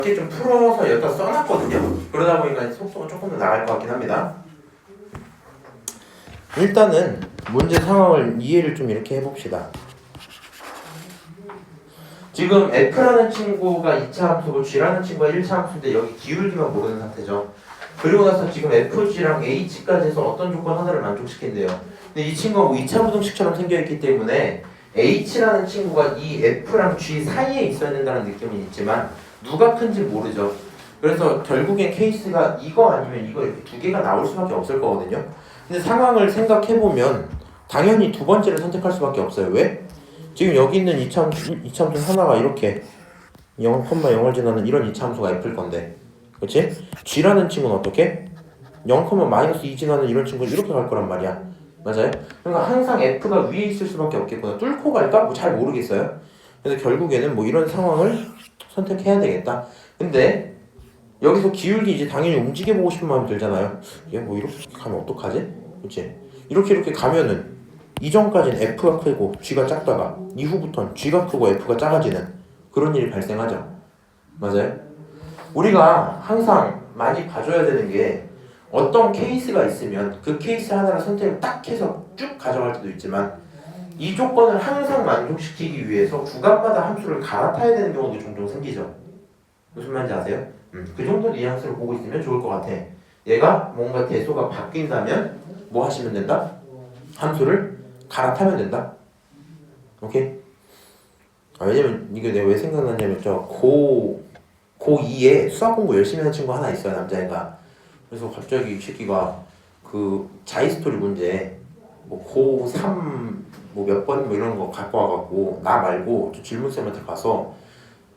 이렇게 좀 풀어서 여기다 써놨거든요. 그러다 보니까 속도가 조금 더 나갈 것 같긴 합니다. 일단은 문제 상황을 이해를 좀 이렇게 해봅시다. 지금 F라는 친구가 2차 함수고 G라는 친구가 1차 함수인데 여기 기울기만 모르는 상태죠. 그리고 나서 지금 FG랑 H까지 해서 어떤 조건 하나를 만족시킨대요. 근데 이 친구가 뭐 2차 부등식처럼 생겨있기 때문에 H라는 친구가 이 F랑 G 사이에 있어야 된다는 느낌은 있지만 누가 큰지 모르죠. 그래서 결국엔 케이스가 이거 아니면 이거 이렇게 두 개가 나올 수밖에 없을 거거든요. 근데 상황을 생각해보면 당연히 두 번째를 선택할 수밖에 없어요. 왜? 지금 여기 있는 이차함수 하나가 이렇게 0,0을 지나는 이런 이차함수가 F일 건데, 그치? G라는 친구는 어떻게? 0,-2 지나는 이런 친구는 이렇게 갈 거란 말이야. 맞아요? 그러니까 항상 F가 위에 있을 수밖에 없겠구나. 뚫고 갈까? 뭐 잘 모르겠어요. 그래서 결국에는 뭐 이런 상황을 선택해야 되겠다. 근데 여기서 기울기 이제 당연히 움직여보고 싶은 마음이 들잖아요. 얘 뭐 이렇게 가면 어떡하지? 그치? 이렇게 가면은 이전까지는 F가 크고 G가 작다가 이후부터는 G가 크고 F가 작아지는 그런 일이 발생하죠. 맞아요? 우리가 항상 많이 봐줘야 되는 게 어떤 케이스가 있으면 그 케이스 하나를 선택을 딱 해서 쭉 가져갈 때도 있지만 이 조건을 항상 만족시키기 위해서 구간마다 함수를 갈아타야 되는 경우도 종종 생기죠. 무슨 말인지 아세요? 그 정도 뉘앙스를 보고 있으면 좋을 것 같아. 얘가 뭔가 대소가 바뀐다면 뭐 하시면 된다? 함수를 갈아타면 된다. 오케이? 왜냐면 이게 내가 왜 생각났냐면 고2에 수학 공부 열심히 하는 친구 하나 있어요. 남자애가. 그래서 갑자기 이 새끼가 그 자이스토리 문제 뭐 고3 뭐 몇 번 뭐 이런 거 갖고 와갖고 나 말고 저 질문쌤한테 가서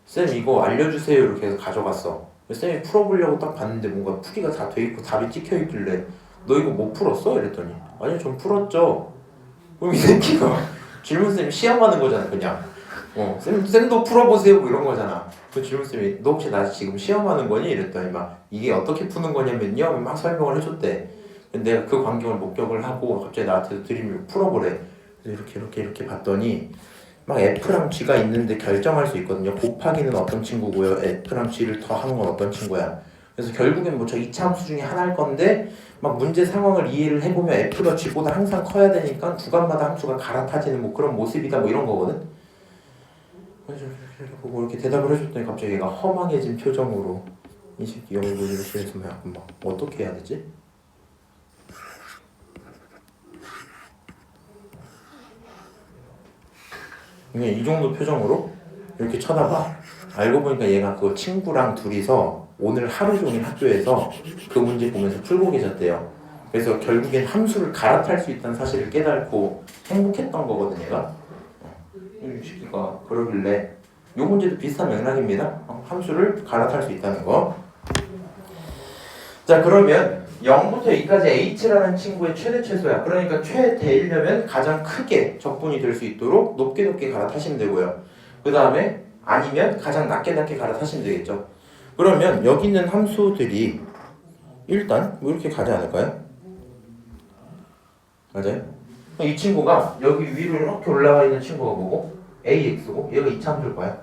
쌤 이거 알려주세요 이렇게 해서 가져갔어. 쌤이 풀어보려고 딱 봤는데 뭔가 풀이가 다 돼있고 답이 찍혀있길래 너 이거 못 풀었어? 이랬더니 아니요 전 풀었죠. 그럼 이 새끼가 질문쌤이 시험하는 거잖아 그냥. 쌤도 풀어보세요 뭐 이런 거잖아. 그 질문쌤이 너 혹시 나 지금 시험하는 거니? 이랬더니 막 이게 어떻게 푸는 거냐면요 막 설명을 해줬대. 근데 내가 그 광경을 목격을 하고 갑자기 나한테 드림을 풀어보래. 그래서 이렇게 봤더니 막 F랑 G가 있는데 결정할 수 있거든요. 곱하기는 어떤 친구고요. F랑 G를 더하는 건 어떤 친구야. 그래서 결국엔 뭐 저 2차 함수 중에 하나일 건데 막 문제 상황을 이해를 해보면 F가 G보다 항상 커야 되니까 구간마다 함수가 갈아타지는 뭐 그런 모습이다 뭐 이런 거거든. 그래서 이렇게 보고 이렇게 대답을 해줬더니 갑자기 얘가 허망해진 표정으로 이 새끼 영어 문제를 쓰면서 막 어떻게 해야 되지? 그냥 이 정도 표정으로 이렇게 쳐다봐. 알고 보니까 얘가 그 친구랑 둘이서 오늘 하루 종일 학교에서 그 문제 보면서 풀고 계셨대요. 그래서 결국엔 함수를 갈아탈 수 있다는 사실을 깨닫고 행복했던 거거든 얘가. 이 새끼가 그러길래 이 문제도 비슷한 맥락입니다. 함수를 갈아탈 수 있다는 거. 자 그러면 0부터 2까지 h라는 친구의 최대 최소야. 그러니까 최대이려면 가장 크게 적분이 될 수 있도록 높게 갈아타시면 되고요. 그 다음에 아니면 가장 낮게 갈아타시면 되겠죠. 그러면 여기 있는 함수들이 일단 뭐 이렇게 가지 않을까요? 맞아요? 이 친구가 여기 위로 이렇게 올라가 있는 친구가 뭐고? AX고 얘가 2차 함수일 거야.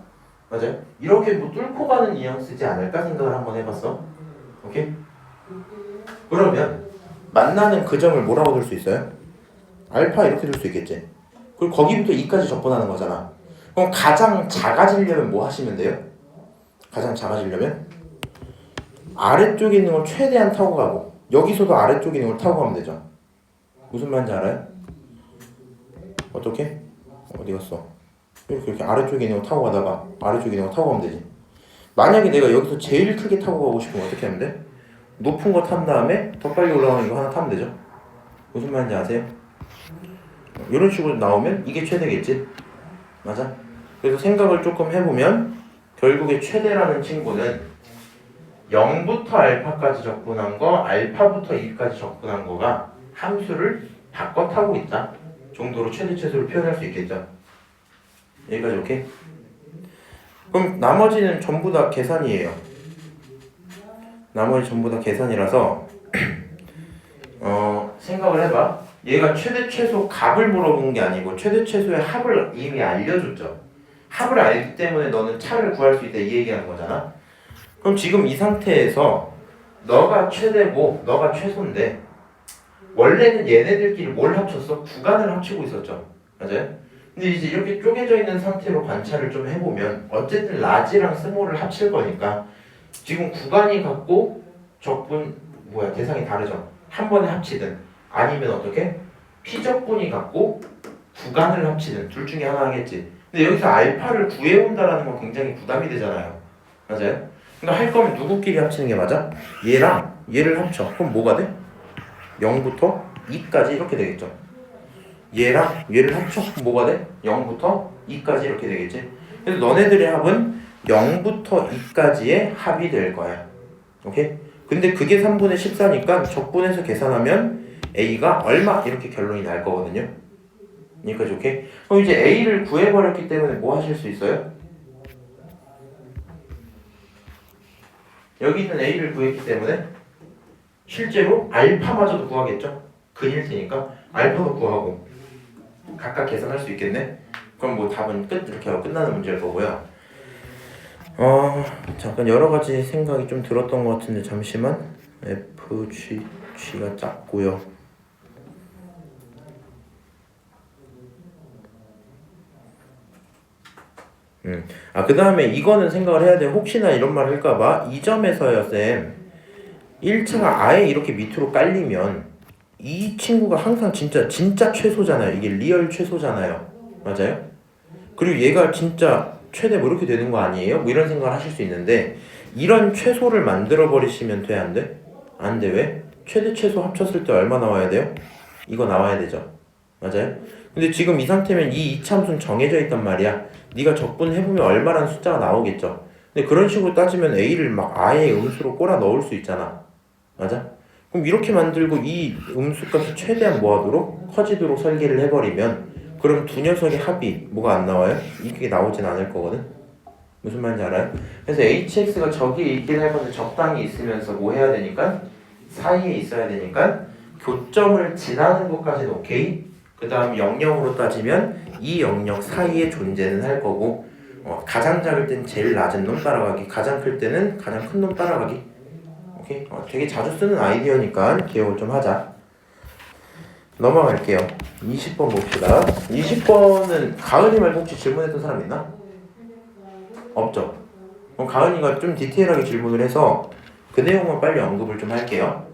맞아요? 이렇게 뭐 뚫고 가는 뉘앙스지 않을까 생각을 한번 해봤어. 오케이? 그러면 만나는 그 점을 뭐라고 들 수 있어요? 알파 이렇게 들 수 있겠지. 그리고 거기부터 2까지 접근하는 거잖아. 그럼 가장 작아지려면 뭐 하시면 돼요? 가장 작아지려면 아래쪽에 있는 걸 최대한 타고 가고 여기서도 아래쪽에 있는 걸 타고 가면 되죠. 무슨 말인지 알아요? 어떻게? 어디 갔어? 이렇게 아래쪽에 있는 거 타고 가다가 아래쪽에 있는 거 타고 가면 되지. 만약에 내가 여기서 제일 크게 타고 가고 싶으면 어떻게 하면 돼? 높은 거 탄 다음에 더 빨리 올라가는 이거 하나 타면 되죠. 무슨 말인지 아세요? 이런 식으로 나오면 이게 최대겠지? 맞아? 그래서 생각을 조금 해보면 결국에 최대라는 친구는 0부터 알파까지 접근한 거, 알파부터 2까지 접근한 거가 함수를 바꿔 타고 있다 정도로 최대 최소를 표현할 수 있겠죠. 여기까지 오케이? 그럼 나머지는 전부 다 계산이에요. 나머지 전부 다 계산이라서 생각을 해봐. 얘가 최대 최소 값을 물어본 게 아니고 최대 최소의 합을 이미 알려줬죠. 합을 알기 때문에 너는 차를 구할 수 있다 이 얘기하는 거잖아. 그럼 지금 이 상태에서 너가 최대고 너가 최소인데 원래는 얘네들끼리 뭘 합쳤어? 구간을 합치고 있었죠. 맞아요? 근데 이제 이렇게 쪼개져 있는 상태로 관찰을 좀 해보면 어쨌든 라지랑 스몰을 합칠 거니까 지금 구간이 같고 적분 대상이 다르죠. 한 번에 합치든 아니면 어떻게? 피적분이 같고 구간을 합치든 둘 중에 하나 하겠지. 근데 여기서 알파를 구해온다라는 건 굉장히 부담이 되잖아요. 맞아요? 그러니까 할 거면 누구끼리 합치는 게 맞아? 얘랑 얘를 합쳐. 그럼 뭐가 돼? 0부터 2까지 이렇게 되겠죠. 얘랑 얘를 합쳐. 그럼 뭐가 돼? 0부터 2까지 이렇게 되겠지. 그래서 너네들의 합은 0부터 2까지의 합이 될 거야. 오케이? 근데 그게 3분의 14니까 적분해서 계산하면 A가 얼마? 이렇게 결론이 날 거거든요. 여기까지 오케이? 그럼 이제 A를 구해버렸기 때문에 뭐 하실 수 있어요? 여기 있는 A를 구했기 때문에 실제로 알파마저도 구하겠죠? 근일 테니까 알파도 구하고 각각 계산할 수 있겠네? 그럼 뭐 답은 끝 이렇게 하고 끝나는 문제일 거고요. 잠깐 여러 가지 생각이 좀 들었던 것 같은데 잠시만. G가 작고요. 그 다음에 이거는 생각을 해야 돼. 혹시나 이런 말 할까봐 이 점에서요 쌤 1차가 아예 이렇게 밑으로 깔리면 이 친구가 항상 진짜 최소잖아요. 이게 리얼 최소잖아요. 맞아요? 그리고 얘가 진짜 최대 뭐 이렇게 되는 거 아니에요? 뭐 이런 생각을 하실 수 있는데 이런 최소를 만들어 버리시면 돼? 안 돼? 안 돼. 왜? 최대 최소 합쳤을 때 얼마 나와야 돼요? 이거 나와야 되죠. 맞아요? 근데 지금 이 상태면 이 이차함수는 정해져 있단 말이야. 네가 적분해보면 얼마라는 숫자가 나오겠죠. 근데 그런 식으로 따지면 A를 막 아예 음수로 꼬라 넣을 수 있잖아. 맞아? 그럼 이렇게 만들고 이 음수값을 최대한 뭐하도록? 커지도록 설계를 해버리면 그럼 두 녀석의 합이 뭐가 안 나와요? 이게 나오진 않을 거거든? 무슨 말인지 알아요? 그래서 hx가 저기에 있긴 할 건데 적당히 있으면서 뭐 해야 되니까? 사이에 있어야 되니까 교점을 지나는 것까지는 오케이? 그 다음 영역으로 따지면 이 영역 사이에 존재는 할 거고 가장 작을 땐 제일 낮은 놈 따라가기, 가장 클 때는 가장 큰 놈 따라가기. 오케이? 되게 자주 쓰는 아이디어니까 기억을 좀 하자. 넘어갈게요. 20번 봅시다. 20번은 가은이 말고 혹시 질문했던 사람 있나? 없죠? 그럼 가은이가 좀 디테일하게 질문을 해서 그 내용만 빨리 언급을 좀 할게요.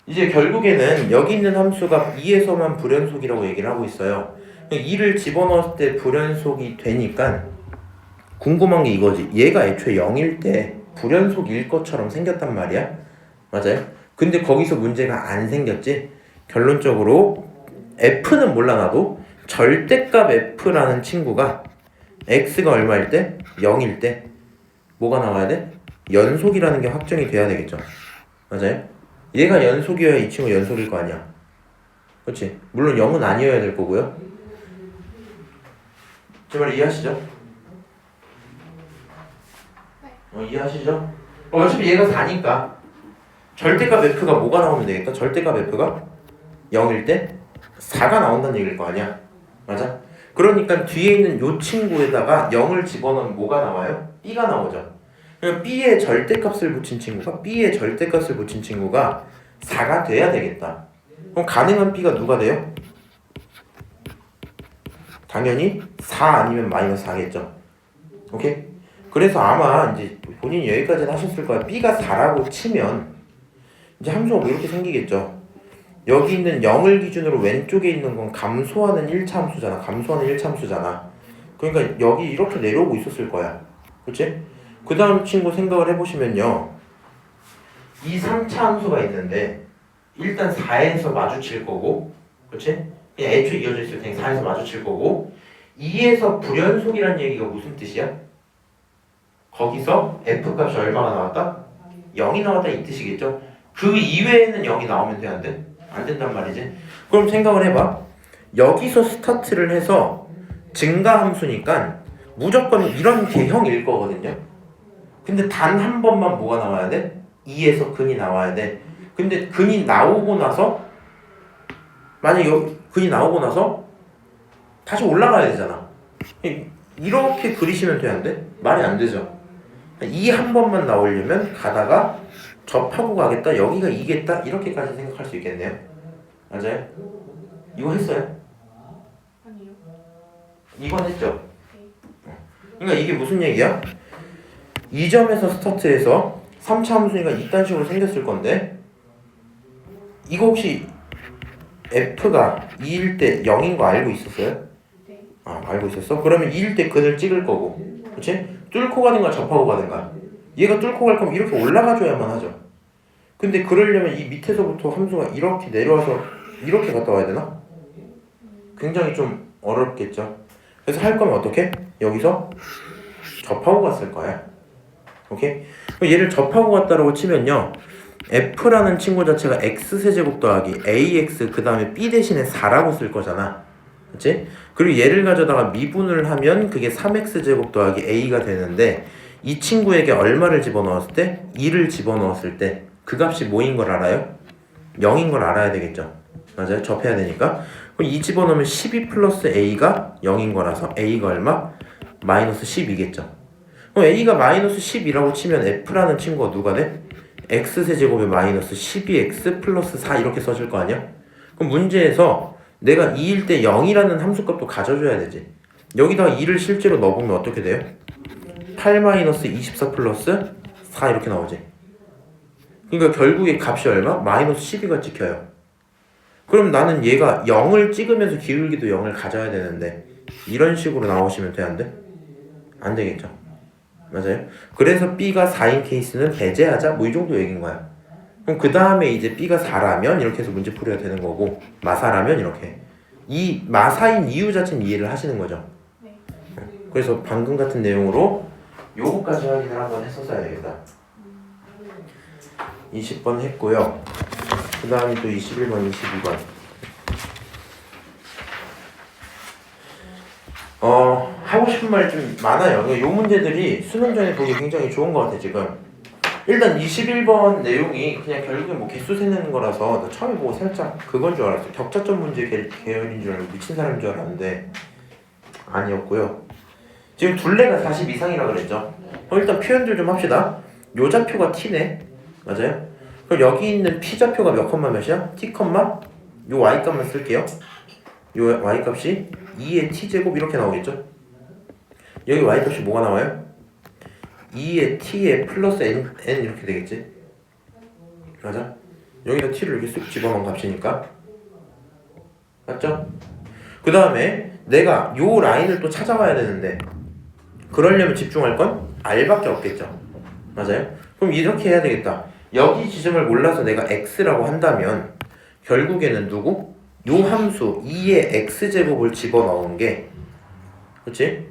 이제 결국에는 여기 있는 함수가 2에서만 불연속이라고 얘기를 하고 있어요. 2를 집어넣었을 때 불연속이 되니까 궁금한 게 이거지. 얘가 애초에 0일 때 불연속일 것처럼 생겼단 말이야. 맞아요? 근데 거기서 문제가 안 생겼지. 결론적으로 F는 몰라 나도 절대값 F라는 친구가 X가 얼마일 때? 0일 때 뭐가 나와야 돼? 연속이라는 게 확정이 돼야 되겠죠. 맞아요? 얘가 연속이어야 이 친구 연속일 거 아니야. 그렇지? 물론 0은 아니어야 될 거고요. 제 말 이해하시죠? 이해하시죠? 어차피 얘가 4니까 절대값 F가 뭐가 나오면 되겠다? 절대값 F가 0일 때 4가 나온다는 얘기일 거 아니야. 맞아? 그러니까 뒤에 있는 요 친구에다가 0을 집어넣으면 뭐가 나와요? B가 나오죠. 그러니까 B에 절대값을 붙인 친구가 4가 돼야 되겠다. 그럼 가능한 B가 누가 돼요? 당연히 4 아니면 마이너스 4겠죠. 오케이? 그래서 아마 이제 본인이 여기까지는 하셨을 거야. B가 4라고 치면 이제 함수가 뭐 이렇게 생기겠죠. 여기 있는 0을 기준으로 왼쪽에 있는 건 감소하는 1차 함수잖아. 그러니까 여기 이렇게 내려오고 있었을 거야. 그치? 그 다음 친구 생각을 해보시면요. 이 3차 함수가 있는데 일단 4에서 마주칠 거고, 그치? 그냥 애초에 이어져 있을 테니 4에서 마주칠 거고, 2에서 불연속이란 얘기가 무슨 뜻이야? 거기서 F값이 얼마가 나왔다? 0이 나왔다 이 뜻이겠죠? 그 이외에는 0이 나오면 돼, 안 돼? 안 된단 말이지. 그럼 생각을 해봐. 여기서 스타트를 해서 증가함수니까 무조건 이런 개형일 거거든요. 근데 단 한 번만 뭐가 나와야 돼? 2에서 근이 나와야 돼. 근데 근이 나오고 나서 만약 여기 근이 나오고 나서 다시 올라가야 되잖아. 이렇게 그리시면 돼, 안 돼? 말이 안 되죠. 이 한 번만 나오려면 가다가 접하고 가겠다, 여기가 2겠다 이렇게까지 생각할 수 있겠네요. 맞아요? 이거 했어요? 아니요. 이건 했죠? 그러니까 이게 무슨 얘기야? 이 점에서 스타트해서 3차 함수니까 이딴 식으로 생겼을 건데 이거 혹시 f가 2일 때 0인 거 알고 있었어요? 네. 아, 알고 있었어? 그러면 2일 때 근을 찍을 거고, 그치? 뚫고 가든가 접하고 가든가. 얘가 뚫고 갈 거면 이렇게 올라가줘야만 하죠. 근데 그러려면 이 밑에서부터 함수가 이렇게 내려와서 이렇게 갔다 와야 되나? 굉장히 좀 어렵겠죠. 그래서 할 거면 어떻게? 여기서 접하고 갔을 거야. 오케이? 그럼 얘를 접하고 갔다라고 치면요, f라는 친구 자체가 x세제곱 더하기 ax 그 다음에 b 대신에 4라고 쓸 거잖아. 그치? 그리고 얘를 가져다가 미분을 하면 그게 3x제곱 더하기 a가 되는데 이 친구에게 얼마를 집어넣었을 때? 2를 집어넣었을 때 그 값이 뭐인 걸 알아요? 0인 걸 알아야 되겠죠. 맞아요? 접해야 되니까. 그럼 2 집어넣으면 12 플러스 a가 0인 거라서 a가 얼마? 마이너스 10이겠죠. 그럼 a가 마이너스 10이라고 치면 f라는 친구가 누가 돼? x세제곱에 마이너스 12x 플러스 4 이렇게 써줄 거 아니야? 그럼 문제에서 내가 2일 때 0이라는 함수값도 가져줘야 되지. 여기다가 2를 실제로 넣어보면 어떻게 돼요? 8 마이너스 24 플러스 4 이렇게 나오지. 그러니까 결국에 값이 얼마? 마이너스 12가 찍혀요. 그럼 나는 얘가 0을 찍으면서 기울기도 0을 가져야 되는데 이런 식으로 나오시면 돼, 안 돼? 안 되겠죠. 맞아요? 그래서 B가 4인 케이스는 배제하자 뭐 이 정도 얘기인 거야. 그럼 그 다음에 이제 B가 4라면 이렇게 해서 문제 풀어야 되는 거고 마사라면 이렇게. 이 마사인 이유 자체는 이해를 하시는 거죠. 네. 그래서 방금 같은 내용으로 요거까지 확인을 한번 했었어야 되겠다. 20번 했고요. 그 다음이 또 21번, 22번. 하고 싶은 말이 좀 많아요. 요 문제들이 수능 전에 보기 굉장히 좋은 것 같아, 지금. 일단 21번 내용이 그냥 결국엔 뭐 개수 세는 거라서 나 처음에 보고 살짝 그건 줄 알았어. 격차점 문제 계열인 줄 알고 미친 사람인 줄 알았는데 아니었고요. 지금 둘레가 40 이상이라 그랬죠. 일단 표현들 좀 합시다. 요 좌표가 t네. 맞아요? 그럼 여기 있는 p좌표가 몇 컴마 몇이야? t 컴마 요 y값만 쓸게요. 요 y값이 2의 t제곱 이렇게 나오겠죠? 여기 y값이 뭐가 나와요? 2의 t에 플러스 n 이렇게 되겠지? 맞아? 여기다 t를 이렇게 쓱 집어넣은 값이니까 맞죠? 그 다음에 내가 요 라인을 또 찾아와야 되는데 그러려면 집중할 건 r밖에 없겠죠? 맞아요? 그럼 이렇게 해야 되겠다. 여기 지점을 몰라서 내가 x라고 한다면 결국에는 누구? 요 함수 2의 x제곱을 집어넣은 게 그치?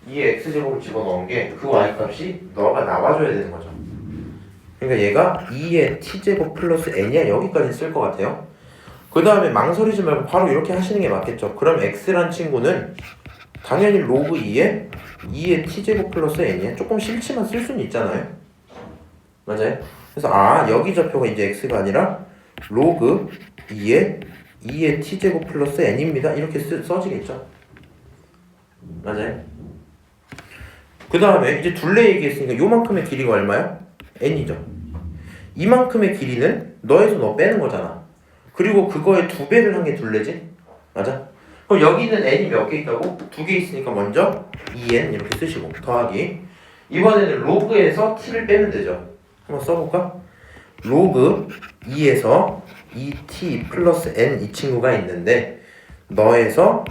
2의 x제곱을 집어넣은 게 그 y값이 너가 나와줘야 되는 거죠. 그러니까 얘가 2의 t제곱 플러스 n이야. 여기까지 쓸 것 같아요. 그 다음에 망설이지 말고 바로 이렇게 하시는 게 맞겠죠. 그럼 x란 친구는 당연히 로그 2의 t제곱 플러스 n이야. 조금 싫지만 쓸 수는 있잖아요. 맞아요? 그래서 여기 좌표가 이제 x가 아니라 로그 2의 t제곱 플러스 n입니다. 이렇게 써지겠죠. 맞아요? 그 다음에 이제 둘레 얘기했으니까 요만큼의 길이가 얼마야? n이죠. 이만큼의 길이는 너에서 너 빼는 거잖아. 그리고 그거의 2배를 한 게 둘레지? 맞아? 그럼 여기는 n이 몇 개 있다고? 2개 있으니까 먼저 2n 이렇게 쓰시고 더하기 이번에는 로그에서 t를 빼면 되죠. 한번 써볼까? 로그 2에서 2t 플러스 n 이 친구가 있는데 너에서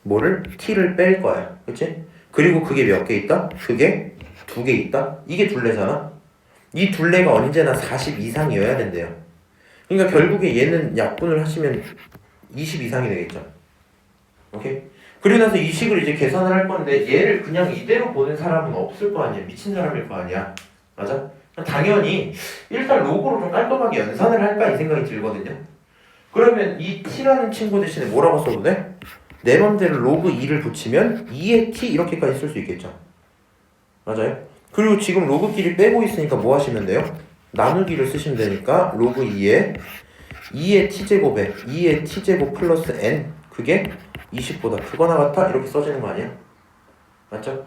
뭐를? t를 뺄 거야. 그치? 그리고 그게 몇 개 있다? 그게 2개 있다? 이게 둘레잖아? 이 둘레가 언제나 40 이상이어야 된대요. 그러니까 결국에 얘는 약분을 하시면 20 이상이 되겠죠. 오케이? 그리고 나서 이 식을 이제 계산을 할 건데 얘를 그냥 이대로 보는 사람은 없을 거 아니야. 미친 사람일 거 아니야. 맞아? 당연히 일단 로그로 좀 깔끔하게 연산을 할까 이 생각이 들거든요. 그러면 이 t라는 친구 대신에 뭐라고 써도 돼? 내 맘대로 로그 2를 붙이면 2의 t 이렇게까지 쓸 수 있겠죠. 맞아요? 그리고 지금 로그끼리 빼고 있으니까 뭐 하시면 돼요? 나누기를 쓰시면 되니까 로그 2의 t제곱에 2의 t제곱 플러스 n 그게 20보다 크거나 같아? 이렇게 써지는 거 아니야? 맞죠?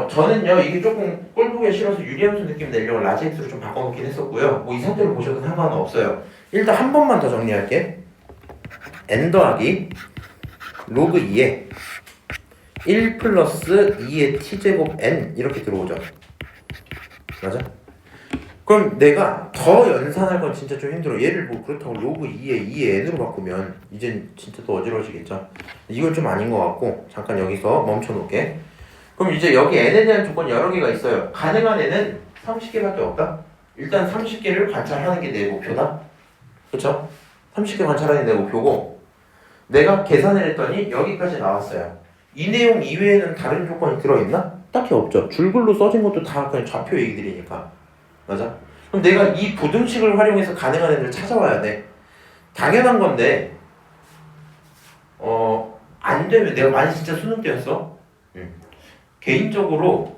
저는요 이게 조금 꼴보기 싫어서 유리함수 느낌 내려고 라지 X로 좀 바꿔놓긴 했었고요. 뭐 이 상태로 보셔도 상관은 없어요. 일단 한 번만 더 정리할게. n 더하기 로그 2에 1 플러스 2의 t제곱 n 이렇게 들어오죠. 맞아? 그럼 내가 더 연산할 건 진짜 좀 힘들어. 얘를 뭐 그렇다고 로그 2에 2의 n으로 바꾸면 이젠 진짜 또 어지러워지겠죠. 이건 좀 아닌 것 같고 잠깐 여기서 멈춰 놓을게. 그럼 이제 여기 n에 대한 조건 여러 개가 있어요. 가능한 n은 30개밖에 없다. 일단 30개를 관찰하는 게 내 목표다. 그쵸? 30개 관찰하는 게 내 목표고 내가 계산을 했더니 여기까지 나왔어요. 이 내용 이외에는 다른 조건이 들어있나? 딱히 없죠. 줄글로 써진 것도 다 그냥 좌표 얘기들이니까. 맞아? 그럼 내가 이 부등식을 활용해서 가능한 n을 찾아와야 돼. 당연한 건데 안 되면 내가 많이 진짜 수능 때였어. 개인적으로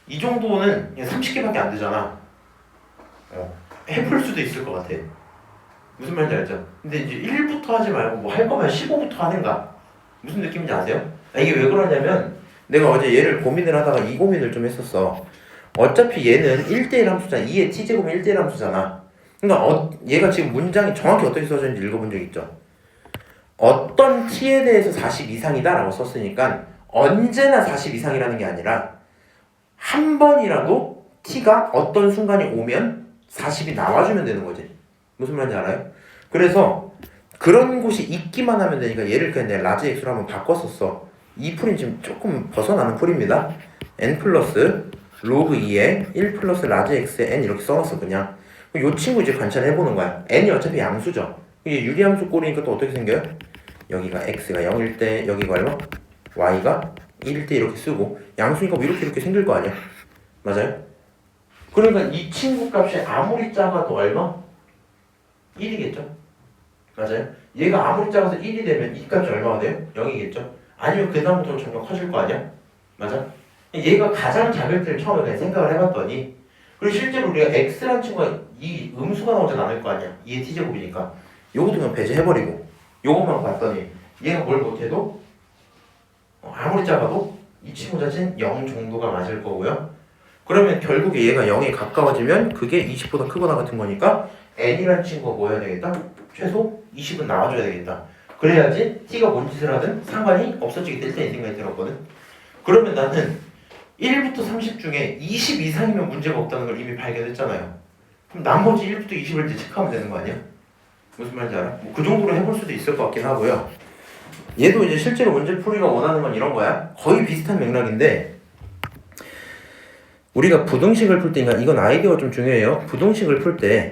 이 정도는 그냥 30개밖에 안 되잖아. 해볼 수도 있을 것 같아. 무슨 말인지 알죠? 근데 이제 1부터 하지 말고 뭐 할 거면 15부터 하든가. 무슨 느낌인지 아세요? 이게 왜 그러냐면 내가 어제 얘를 고민을 하다가 이 고민을 좀 했었어. 어차피 얘는 1대1 함수잖아. 2의 t제곱은 1대1 함수잖아. 그러니까 얘가 지금 문장이 정확히 어떻게 써졌는지 읽어본 적 있죠? 어떤 t에 대해서 40 이상이다 라고 썼으니까 언제나 40 이상이라는 게 아니라 한 번이라도 t가 어떤 순간이 오면 40이 나와주면 되는 거지. 무슨 말인지 알아요? 그래서 그런 곳이 있기만 하면 되니까 얘를 그냥 내가 라지 x로 한번 바꿨었어. 이 풀이 지금 조금 벗어나는 풀입니다. n 플러스 로그 2에 1 플러스 라지 x에 n 이렇게 써놨어 그냥. 이 친구 이제 관찰해보는 거야. n이 어차피 양수죠. 이게 유리함수 꼴이니까 또 어떻게 생겨요? 여기가 x가 0일 때 여기가 얼마? y가 1일 때 이렇게 쓰고 양수니까 뭐 이렇게 생길 거 아니야? 맞아요? 그러니까 이 친구 값이 아무리 작아도 얼마? 1이겠죠? 맞아요? 얘가 아무리 작아서 1이 되면 이 값이 얼마가 돼요? 0이겠죠? 아니면 그 다음부터 점점 커질 거 아니야? 맞아? 얘가 가장 작을 때를 처음에 그냥 생각을 해봤더니 그리고 실제로 우리가 x라는 친구가 이 음수가 나오진 않을 거 아니야? 2의 t제곱이니까 요것도 그냥 배제해버리고 요것만 봤더니 얘가 뭘 못해도 아무리 작아도 이 친구 자체는 0 정도가 맞을 거고요. 그러면 결국에 얘가 0에 가까워지면 그게 20보다 크거나 같은 거니까 n이라는 친구가 뭐 해야 되겠다? 최소 20은 나와줘야 되겠다. 그래야지 t가 뭔 짓을 하든 상관이 없어지게 될 때 이 생각이 들었거든. 그러면 나는 1부터 30 중에 20 이상이면 문제가 없다는 걸 이미 발견했잖아요. 그럼 나머지 1부터 20을 이제 체크하면 되는 거 아니야? 무슨 말인지 알아? 뭐 그 정도로 해볼 수도 있을 것 같긴 하고요. 얘도 이제 실제로 문제 풀이가 원하는 건 이런 거야. 거의 비슷한 맥락인데 우리가 부등식을 풀 때, 이건 아이디어가 좀 중요해요. 부등식을 풀 때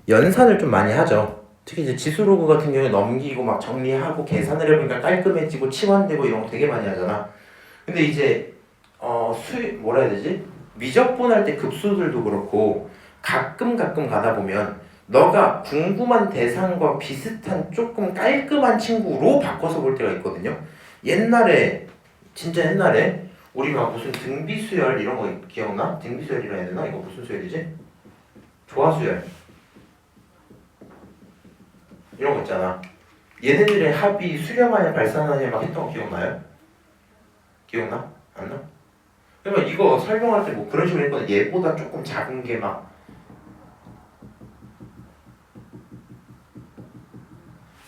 연산을 좀 많이 하죠. 특히 이제 지수로그 같은 경우에 넘기고 막 정리하고 계산을 해보니까 깔끔해지고 치환되고 이런 거 되게 많이 하잖아. 근데 이제 뭐라 해야 되지? 미적분할 때 급수들도 그렇고 가끔 가다 보면 너가 궁금한 대상과 비슷한 조금 깔끔한 친구로 바꿔서 볼 때가 있거든요. 옛날에 진짜 옛날에 우리 막 무슨 등비수열 이런 거 기억나? 등비수열이라 해야 되나? 이거 무슨 수열이지? 조화수열 이런 거 있잖아. 얘네들의 합이 수렴하냐 발산하냐 막 했던 거 기억나요? 기억나? 안 나? 그러니까 이거 설명할 때 뭐 그런 식으로 했거든. 얘보다 조금 작은 게 막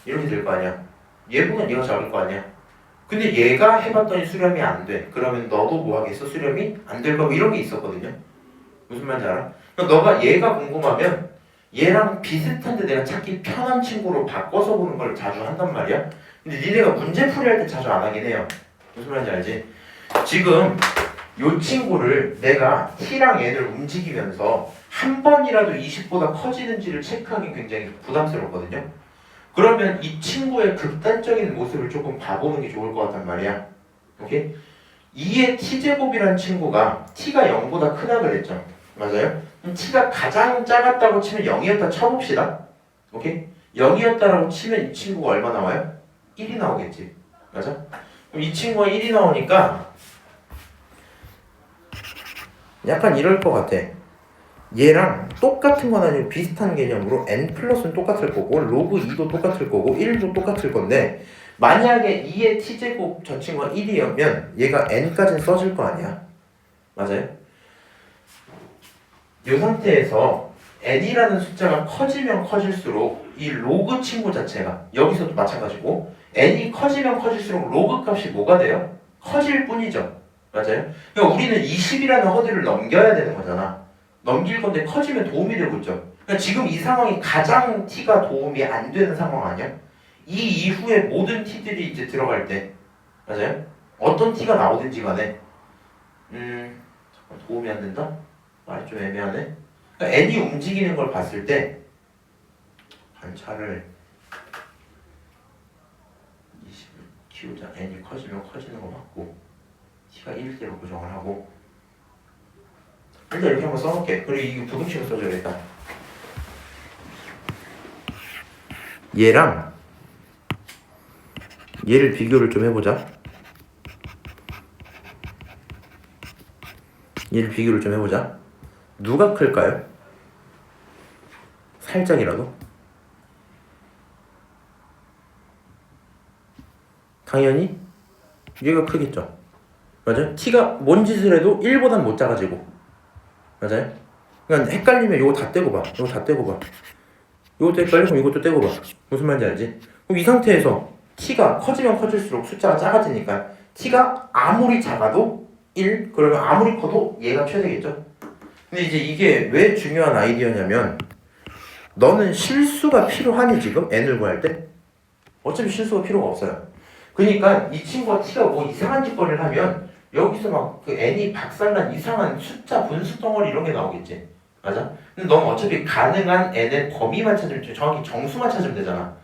이렇게 될 거 아니야. 얘보다 얘가 작을 거 아니야. 근데 얘가 해봤더니 수렴이 안 돼. 그러면 너도 뭐 하겠어? 수렴이 안 될 거고 이런 게 있었거든요. 무슨 말인지 알아? 그러니까 너가 얘가 궁금하면 얘랑 비슷한데 내가 찾기 편한 친구로 바꿔서 보는 걸 자주 한단 말이야. 근데 니네가 문제 풀이할 때 자주 안 하긴 해요. 무슨 말인지 알지? 지금 요 친구를 내가 t랑 n을 움직이면서 한 번이라도 20보다 커지는지를 체크하기 굉장히 부담스럽거든요. 그러면 이 친구의 극단적인 모습을 조금 봐보는 게 좋을 것 같단 말이야. 오케이? 2의 t제곱이라는 친구가 t가 0보다 크다 그랬죠. 맞아요? t가 가장 작았다고 치면 0이었다 쳐봅시다. 오케이? 0이었다라고 치면 이 친구가 얼마 나와요? 1이 나오겠지. 맞아? 그럼 이 친구가 1이 나오니까 약간 이럴 것 같아. 얘랑 똑같은 건 아니고 비슷한 개념으로 n 플러스는 똑같을 거고 로그 2도 똑같을 거고 1도 똑같을 건데 만약에 2의 t제곱 저 친구가 1이면 얘가 n까지는 써질 거 아니야. 맞아요? 이 상태에서 n이라는 숫자가 커지면 커질수록 이 로그 친구 자체가 여기서도 마찬가지고 n이 커지면 커질수록 로그 값이 뭐가 돼요? 커질 뿐이죠. 맞아요? 그러니까 우리는 20이라는 허들을 넘겨야 되는 거잖아. 넘길 건데 커지면 도움이 되고 있죠. 그러니까 지금 이 상황이 가장 t가 도움이 안 되는 상황 아니야? 이 이후에 모든 t들이 이제 들어갈 때 맞아요? 어떤 t가 나오든지 간에 잠깐 도움이 안 된다? 말이 좀 애매하네. 그러니까 n이 움직이는 걸 봤을 때 반차를 20을 키우자. n이 커지면 커지는 거 맞고 t가 1대로 고정을 하고 일단 이렇게 한번 써놓을게. 그리고 이게 부등식을 써줘야겠다. 얘랑 얘를 비교를 좀 해보자. 얘를 비교를 좀 해보자. 누가 클까요? 살짝이라도? 당연히 얘가 크겠죠. 맞아요? t가 뭔 짓을 해도 1보단 못 작아지고. 맞아요? 그러니까 헷갈리면 이거 다 떼고 봐. 이거 다 떼고 봐. 이것도 헷갈리고 이것도 떼고 봐. 무슨 말인지 알지? 그럼 이 상태에서 t가 커지면 커질수록 숫자가 작아지니까 t가 아무리 작아도 1, 그러면 아무리 커도 얘가 최대겠죠? 근데 이제 이게 왜 중요한 아이디어냐면 너는 실수가 필요하니 지금 n을 구할 때? 어차피 실수가 필요가 없어요. 그러니까 이 친구가 t가 뭐 이상한 짓거리를 하면 여기서 막 그 n이 박살난 이상한 숫자 분수 덩어리 이런 게 나오겠지. 맞아? 근데 넌 어차피 가능한 n의 범위만 찾으면 정확히 정수만 찾으면 되잖아.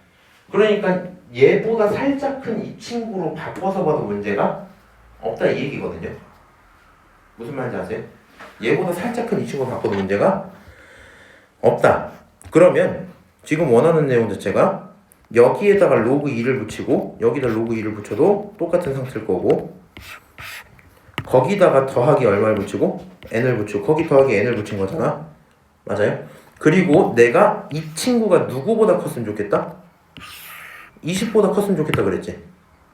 그러니까 얘보다 살짝 큰 이 친구로 바꿔서 봐도 문제가 없다 이 얘기거든요. 무슨 말인지 아세요? 얘보다 살짝 큰 이 친구로 바꿔도 문제가 없다. 그러면 지금 원하는 내용 자체가 여기에다가 로그 2를 붙이고 여기다 로그 2를 붙여도 똑같은 상태일 거고 거기다가 더하기 얼마를 붙이고 n을 붙이고 거기 더하기 n을 붙인 거잖아. 맞아요? 그리고 내가 이 친구가 누구보다 컸으면 좋겠다? 20보다 컸으면 좋겠다 그랬지.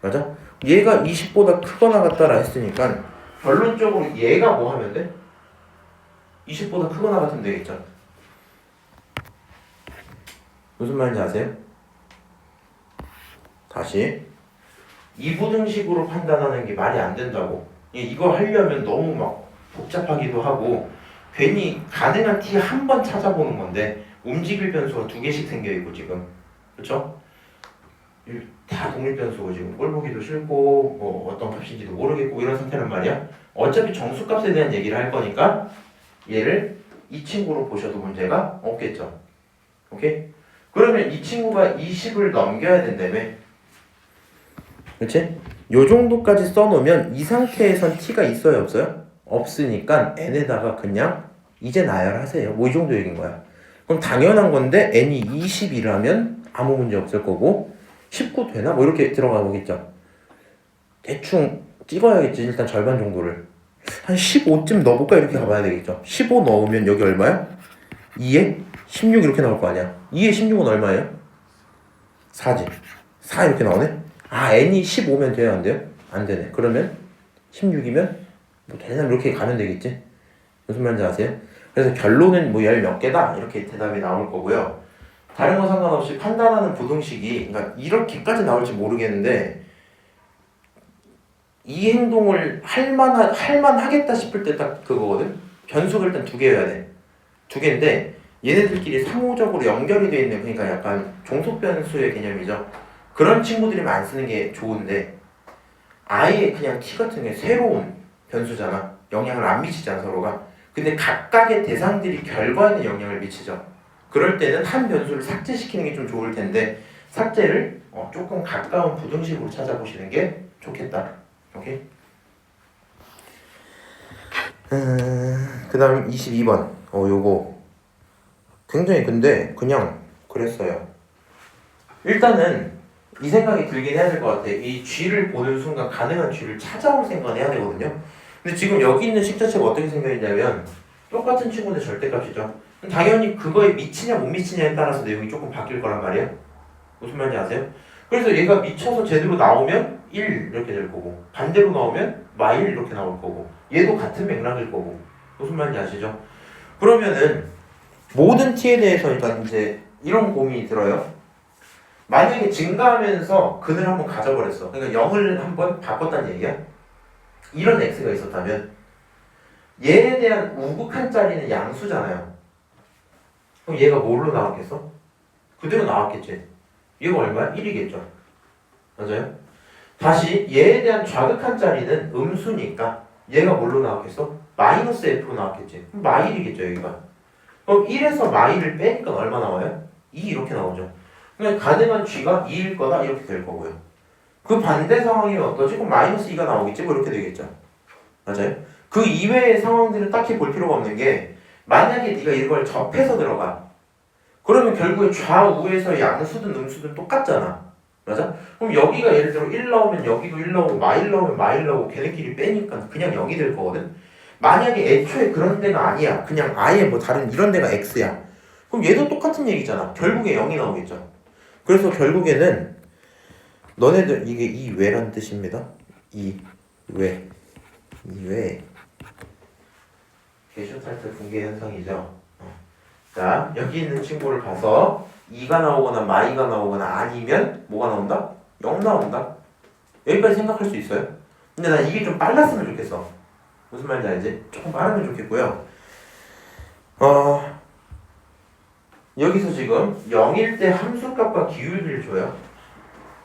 맞아? 얘가 20보다 크거나 같다라 했으니까 결론적으로 얘가 뭐 하면 돼? 20보다 크거나 같으면 되겠죠. 무슨 말인지 아세요? 다시 이부등식으로 판단하는 게 말이 안 된다고. 이거 하려면 너무 막 복잡하기도 하고 괜히 가능한 t 한 번 찾아보는 건데 움직일 변수가 두 개씩 생겨 있고 지금 그렇죠? 다 독립 변수고 지금 꼴 보기도 싫고 뭐 어떤 값인지도 모르겠고 이런 상태란 말이야. 어차피 정수값에 대한 얘기를 할 거니까 얘를 이 친구로 보셔도 문제가 없겠죠. 오케이? 그러면 이 친구가 20을 넘겨야 된다며. 그렇지? 요 정도까지 써놓으면 이 상태에선 t가 있어요 없어요? 없으니까 n에다가 그냥 이제 나열하세요. 뭐 이 정도 얘기인 거야. 그럼 당연한 건데 n이 20이라면 아무 문제 없을 거고 19 되나? 뭐 이렇게 들어가 보겠죠. 대충 찍어야겠지. 일단 절반 정도를 한 15쯤 넣어볼까? 이렇게 가봐야 되겠죠. 15 넣으면 여기 얼마야? 2에 16 이렇게 나올 거 아니야. 2에 16은 얼마예요? 4지. 4 이렇게 나오네. 아 n이 15면 돼요 안 돼요? 안 되네. 그러면 16이면 뭐 되나 이렇게 가면 되겠지. 무슨 말인지 아세요? 그래서 결론은 뭐 10 몇 개다 이렇게 대답이 나올 거고요. 다른 거 상관없이 판단하는 부등식이 그러니까 이렇게까지 나올지 모르겠는데 이 행동을 할만하겠다 싶을 때 딱 그거거든. 변수가 일단 두 개여야 돼. 두 개인데 얘네들끼리 상호적으로 연결이 돼 있는 그러니까 약간 종속 변수의 개념이죠. 그런 친구들이면 안 쓰는 게 좋은데 아예 그냥 t 같은 게 새로운 변수잖아. 영향을 안 미치잖아 서로가. 근데 각각의 대상들이 결과에는 영향을 미치죠. 그럴 때는 한 변수를 삭제시키는 게 좀 좋을 텐데 삭제를 조금 가까운 부등식으로 찾아보시는 게 좋겠다. 오케이? 그 다음 22번 요거 굉장히 근데 그냥 그랬어요. 일단은 이 생각이 들긴 해야 될 것 같아. 이 쥐를 보는 순간 가능한 쥐를 찾아올 생각을 해야 되거든요. 근데 지금 여기 있는 식 자체가 어떻게 생겨있냐면 똑같은 친구인데 절대값이죠. 당연히 그거에 미치냐 못 미치냐에 따라서 내용이 조금 바뀔 거란 말이에요. 무슨 말인지 아세요? 그래서 얘가 미쳐서 제대로 나오면 1 이렇게 될 거고 반대로 나오면 마일 이렇게 나올 거고 얘도 같은 맥락일 거고 무슨 말인지 아시죠? 그러면은 모든 t에 대해서 일단 이제 이런 고민이 들어요. 만약에 증가하면서 근을 한번 가져버렸어. 그러니까 0을 한번 바꿨다는 얘기야. 이런 x가 있었다면 얘에 대한 우극한 자리는 양수잖아요. 그럼 얘가 뭘로 나왔겠어? 그대로 나왔겠지. 얘가 얼마야? 1이겠죠. 맞아요? 다시 얘에 대한 좌극한 자리는 음수니까 얘가 뭘로 나왔겠어? 마이너스 f로 나왔겠지. 그럼 마일이겠죠 여기가. 그럼 1에서 마일을 빼니까 얼마 나와요? 2 이렇게 나오죠. 그러니까 가능한 g가 2일 거다 이렇게 될 거고요. 그 반대 상황이면 어떠지? 그럼 마이너스 2가 나오겠지? 뭐 이렇게 되겠죠. 맞아요? 그 이외의 상황들은 딱히 볼 필요가 없는 게 만약에 네가 이걸 접해서 들어가 그러면 결국에 좌우에서 양수든 음수든 똑같잖아. 맞아? 그럼 여기가 예를 들어 1 나오면 여기도 1 나오고 마일 나오면 마일 나오고 걔네끼리 빼니까 그냥 0이 될 거거든. 만약에 애초에 그런 데가 아니야. 그냥 아예 뭐 다른 이런 데가 x야. 그럼 얘도 똑같은 얘기잖아. 결국에 0이 나오겠죠. 그래서 결국에는 너네들 이게 이 외란 뜻입니다. 이 외 게슈탈트 붕괴 현상이죠. 자, 여기 있는 친구를 봐서 2가 나오거나 마이가 나오거나 아니면 뭐가 나온다? 0 나온다. 여기까지 생각할 수 있어요. 근데 난 이게 좀 빨랐으면 좋겠어. 무슨 말인지 알지? 조금 빠르면 좋겠고요. 여기서 지금 0일 때 함수값과 기울기를 줘요.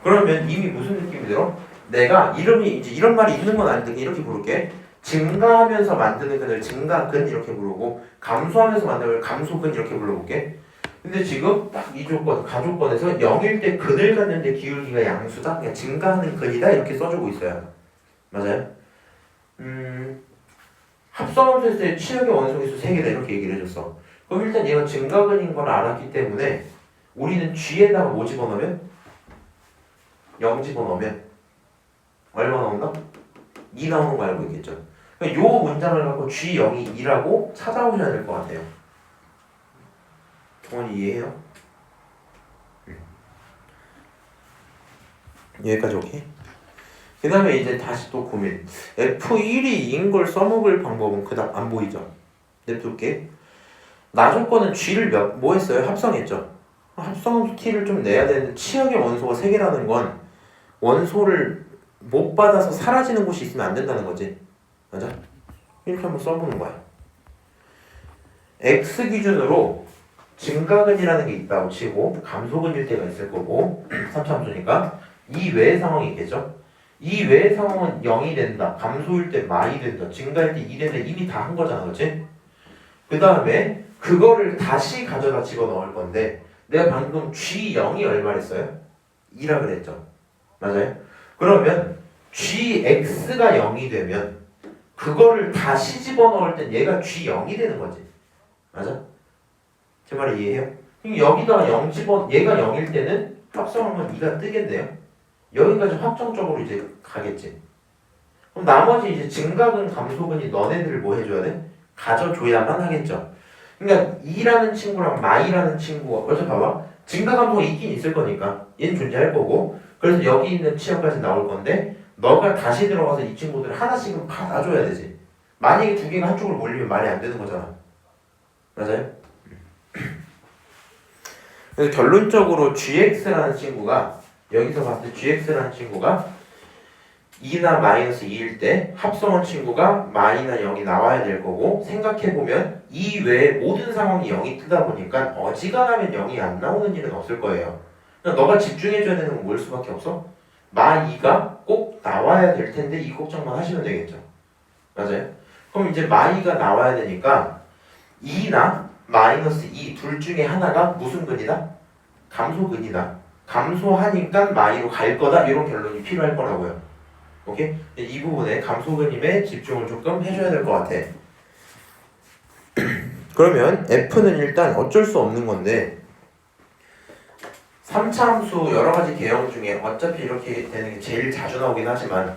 그러면 이미 무슨 느낌이 들어? 내가 이름이 이제 이런 말이 있는 건 아닌데 이렇게 부를게. 증가하면서 만드는 근을 증가근 이렇게 부르고 감소하면서 만드는 걸 감소근 이렇게 불러볼게. 근데 지금 딱 이 조건, 가조건에서 0일 때 근을 갖는데 기울기가 양수다? 그냥 증가하는 근이다? 이렇게 써주고 있어요. 맞아요? 합성함수했을 때 치역의 원소계수 3개다 이렇게 얘기를 해줬어. 그럼 일단 얘가 증가근인 걸 알았기 때문에 우리는 g에다가 뭐 집어넣으면? 0 집어넣으면 얼마 나온다? 2 나오는 거 알고 있겠죠? 그러니까 요 문장을 갖고 G0이 2라고 찾아오셔야 될 것 같아요. 동원이 이해해요? 여기까지 오케이? 그 다음에 이제 다시 또 고민. F1이 2인 걸 써먹을 방법은 그다음 안 보이죠? 냅둘게. 나조건은 G를 뭐 했어요? 합성했죠? 합성함수 T를 좀 내야 되는데 치역의 원소가 3개라는 건 원소를 못 받아서 사라지는 곳이 있으면 안 된다는 거지. 맞아? 이렇게 한번 써보는 거야. X 기준으로 증가근이라는 게 있다고 치고 감소근일 때가 있을 거고 3차 함수니까 이 외의 상황이 있겠죠? 이 외의 상황은 0이 된다. 감소일 때 마이 된다. 증가일 때 2 된다. 이미 다 한 거잖아. 그치? 그 다음에 그거를 다시 가져다 집어넣을 건데 내가 방금 G0이 얼마랬어요? 2라 그랬죠? 맞아요? 그러면 GX가 0이 되면 그거를 다시 집어넣을 땐 얘가 G0이 되는 거지. 맞아? 제 말 이해해요? 그럼 여기다가 0 얘가 0일 때는 합성하면 2가 뜨겠네요. 여기까지 확정적으로 이제 가겠지. 그럼 나머지 이제 증가근, 감소근이 너네들을 뭐 해줘야 돼? 가져줘야만 하겠죠. 그러니까 2라는 친구랑 마이라는 친구가 어차 봐봐. 증가, 감소가 있긴 있을 거니까 얘는 존재할 거고 그래서 여기 있는 치역까지 나올 건데 너가 다시 들어가서 이 친구들 하나씩은 받아줘야 되지. 만약에 2개가 한쪽으로 몰리면 말이 안 되는 거잖아. 맞아요? 그래서 결론적으로 gx라는 친구가 여기서 봤을 때 gx라는 친구가 2나 마이너스 2일 때 합성한 친구가 마이나 0이 나와야 될 거고 생각해보면 이 외에 모든 상황이 0이 뜨다 보니까 어지간하면 0이 안 나오는 일은 없을 거예요. 그러니까 너가 집중해줘야 되는 건 뭘 수밖에 없어? 마2가 꼭 나와야 될 텐데 이 걱정만 하시면 되겠죠. 맞아요? 그럼 이제 마2가 나와야 되니까 2나 마이너스 2 둘 중에 하나가 무슨 근이다? 감소근이다. 감소하니까 마2로 갈 거다. 이런 결론이 필요할 거라고요. 오케이? 이 부분에 감소근임에 집중을 조금 해줘야 될 것 같아. 그러면 F는 일단 어쩔 수 없는 건데 3차 함수 여러가지 개형 중에 어차피 이렇게 되는 게 제일 자주 나오긴 하지만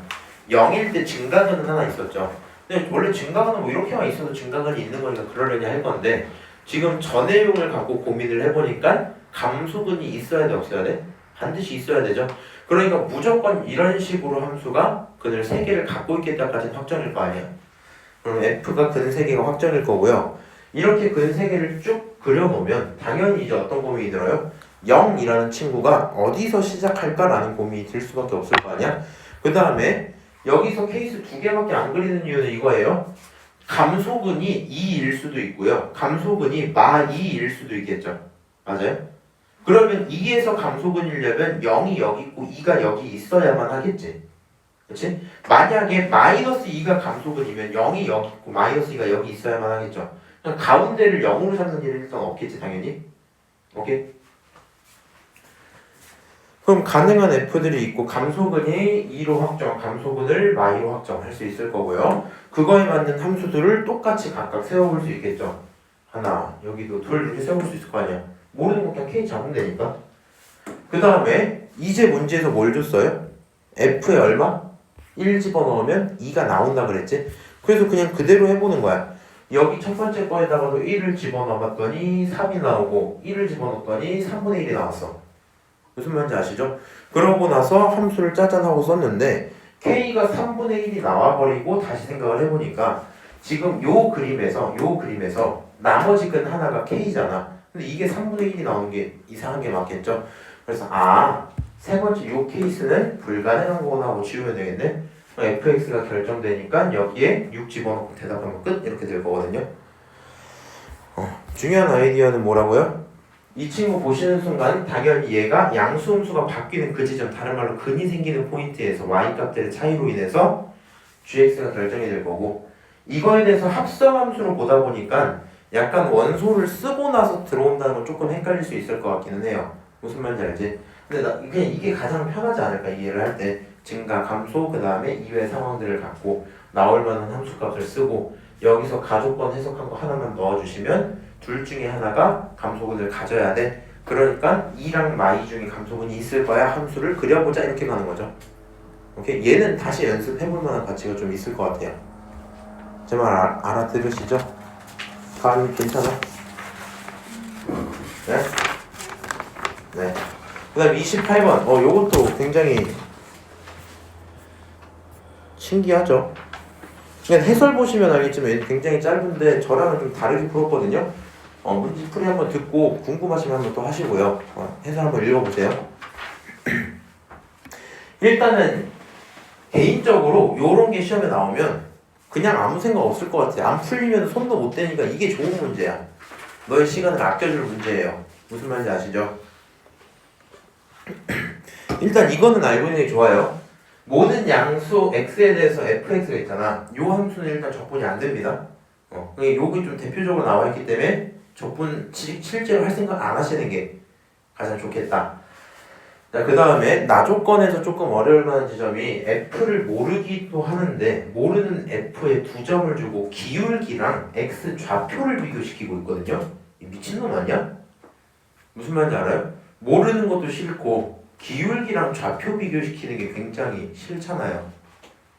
0일 때 증가근은 하나 있었죠. 근데 원래 증가근은 뭐 이렇게만 있어도 증가근이 있는 거니까 그러려니 할 건데 지금 저 내용을 갖고 고민을 해보니까 감소근이 있어야 돼 없어야 돼? 반드시 있어야 되죠. 그러니까 무조건 이런 식으로 함수가 그들 3개를 갖고 있겠다까지는 확정일 거 아니야. 그럼 f가 근 3개가 확정일 거고요. 이렇게 근 3개를 쭉 그려놓으면 당연히 이제 어떤 고민이 들어요? 0이라는 친구가 어디서 시작할까라는 고민이 들 수밖에 없을 거 아니야. 그 다음에 여기서 케이스 2개밖에 안 그리는 이유는 이거예요. 감소근이 2일 수도 있고요. 감소근이 -2일 수도 있겠죠. 맞아요? 그러면 2에서 감소근이려면 0이 여기 있고 2가 여기 있어야만 하겠지. 그렇지? 만약에 -2가 감소근이면 0이 여기 있고 -2가 여기 있어야만 하겠죠. 그럼 가운데를 0으로 잡는 일은 일단 없겠지 당연히. 오케이? 그럼 가능한 f들이 있고 감소근이 2로 확정, 감소근을 -2로 확정할 수 있을 거고요. 그거에 맞는 함수들을 똑같이 각각 세워볼 수 있겠죠. 하나, 여기도 둘 이렇게 세워볼 수 있을 거 아니야. 모르는 거 그냥 k 잡으면 되니까. 그 다음에 이제 문제에서 뭘 줬어요? f에 얼마? 1 집어넣으면 2가 나온다 그랬지? 그래서 그냥 그대로 해보는 거야. 여기 첫 번째 거에다가도 1을 집어넣어봤더니 3이 나오고 1을 집어넣었더니 3분의 1이 나왔어. 무슨 말인지 아시죠? 그러고 나서 함수를 짜잔하고 썼는데 k가 3분의 1이 나와버리고 다시 생각을 해보니까 지금 요 그림에서 나머지 근 하나가 k잖아. 근데 이게 3분의 1이 나오는 게 이상한 게 맞겠죠? 그래서 세 번째 요 케이스는 불가능한 거구나 하고 지우면 되겠네. fx가 결정되니까 여기에 6 집어넣고 대답하면 끝 이렇게 될 거거든요. 중요한 아이디어는 뭐라고요? 이 친구 보시는 순간 당연히 얘가 양수음수가 바뀌는 그 지점, 다른 말로 근이 생기는 포인트에서 y값들의 차이로 인해서 gx가 결정이 될 거고, 이거에 대해서 합성함수로 보다 보니까 약간 원소를 쓰고 나서 들어온다는 건 조금 헷갈릴 수 있을 것 같기는 해요. 무슨 말인지 알지? 근데 그냥 이게 가장 편하지 않을까 이해를 할 때. 증가, 감소, 그 다음에 이외의 상황들을 갖고 나올 만한 함수값을 쓰고 여기서 가조건 해석한 거 하나만 넣어주시면 둘 중에 하나가 감소근을 가져야 돼. 그러니까 2랑 마이 중에 감소근이 있을 거야. 함수를 그려보자 이렇게 가는 거죠. 오케이? 얘는 다시 연습해볼 만한 가치가 좀 있을 것 같아요. 제 말 알아들으시죠? 가은이 괜찮아? 네? 네. 그 다음 28번. 요것도 굉장히 신기하죠? 그냥 해설 보시면 알겠지만 굉장히 짧은데 저랑은 좀 다르게 풀었거든요. 문제풀이 한번 듣고 궁금하시면 한번 또 하시고요. 해설 한번 읽어보세요. 일단은 개인적으로 요런 게 시험에 나오면 그냥 아무 생각 없을 것 같아요. 안 풀리면 손도 못 대니까 이게 좋은 문제야. 너의 시간을 아껴줄 문제예요. 무슨 말인지 아시죠? 일단 이거는 알고 있는 게 좋아요. 모든 양수 x에 대해서 fx가 있잖아. 요 함수는 일단 적분이 안 됩니다. 여기 좀 대표적으로 나와 있기 때문에 적분 실제로 할 생각 안 하시는 게 가장 좋겠다. 자, 그 다음에 나조건에서 조금 어려울 만한 지점이 f를 모르기도 하는데 모르는 f에 2점을 주고 기울기랑 x 좌표를 비교시키고 있거든요. 미친놈 아니야? 무슨 말인지 알아요? 모르는 것도 싫고 기울기랑 좌표 비교시키는 게 굉장히 싫잖아요.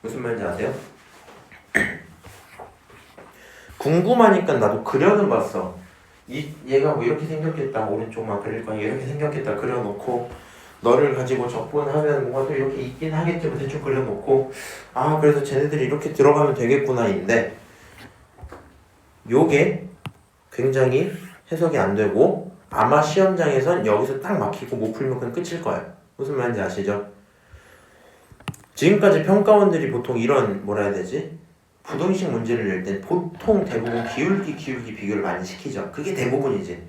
무슨 말인지 아세요? 궁금하니까 나도 그려는 봤어. 얘가 뭐 이렇게 생겼겠다. 오른쪽만 그릴 거야. 이렇게 생겼겠다. 그려놓고 너를 가지고 적분하면 뭔가 또 이렇게 있긴 하겠지. 뭐 대충 그려놓고 그래서 쟤네들이 이렇게 들어가면 되겠구나인데 요게 굉장히 해석이 안 되고 아마 시험장에선 여기서 딱 막히고 못 풀면 그냥 끝일 거예요. 무슨 말인지 아시죠? 지금까지 평가원들이 보통 이런 뭐라 해야 되지? 부등식 문제를 낼 때 보통 대부분 기울기 비교를 많이 시키죠. 그게 대부분이지.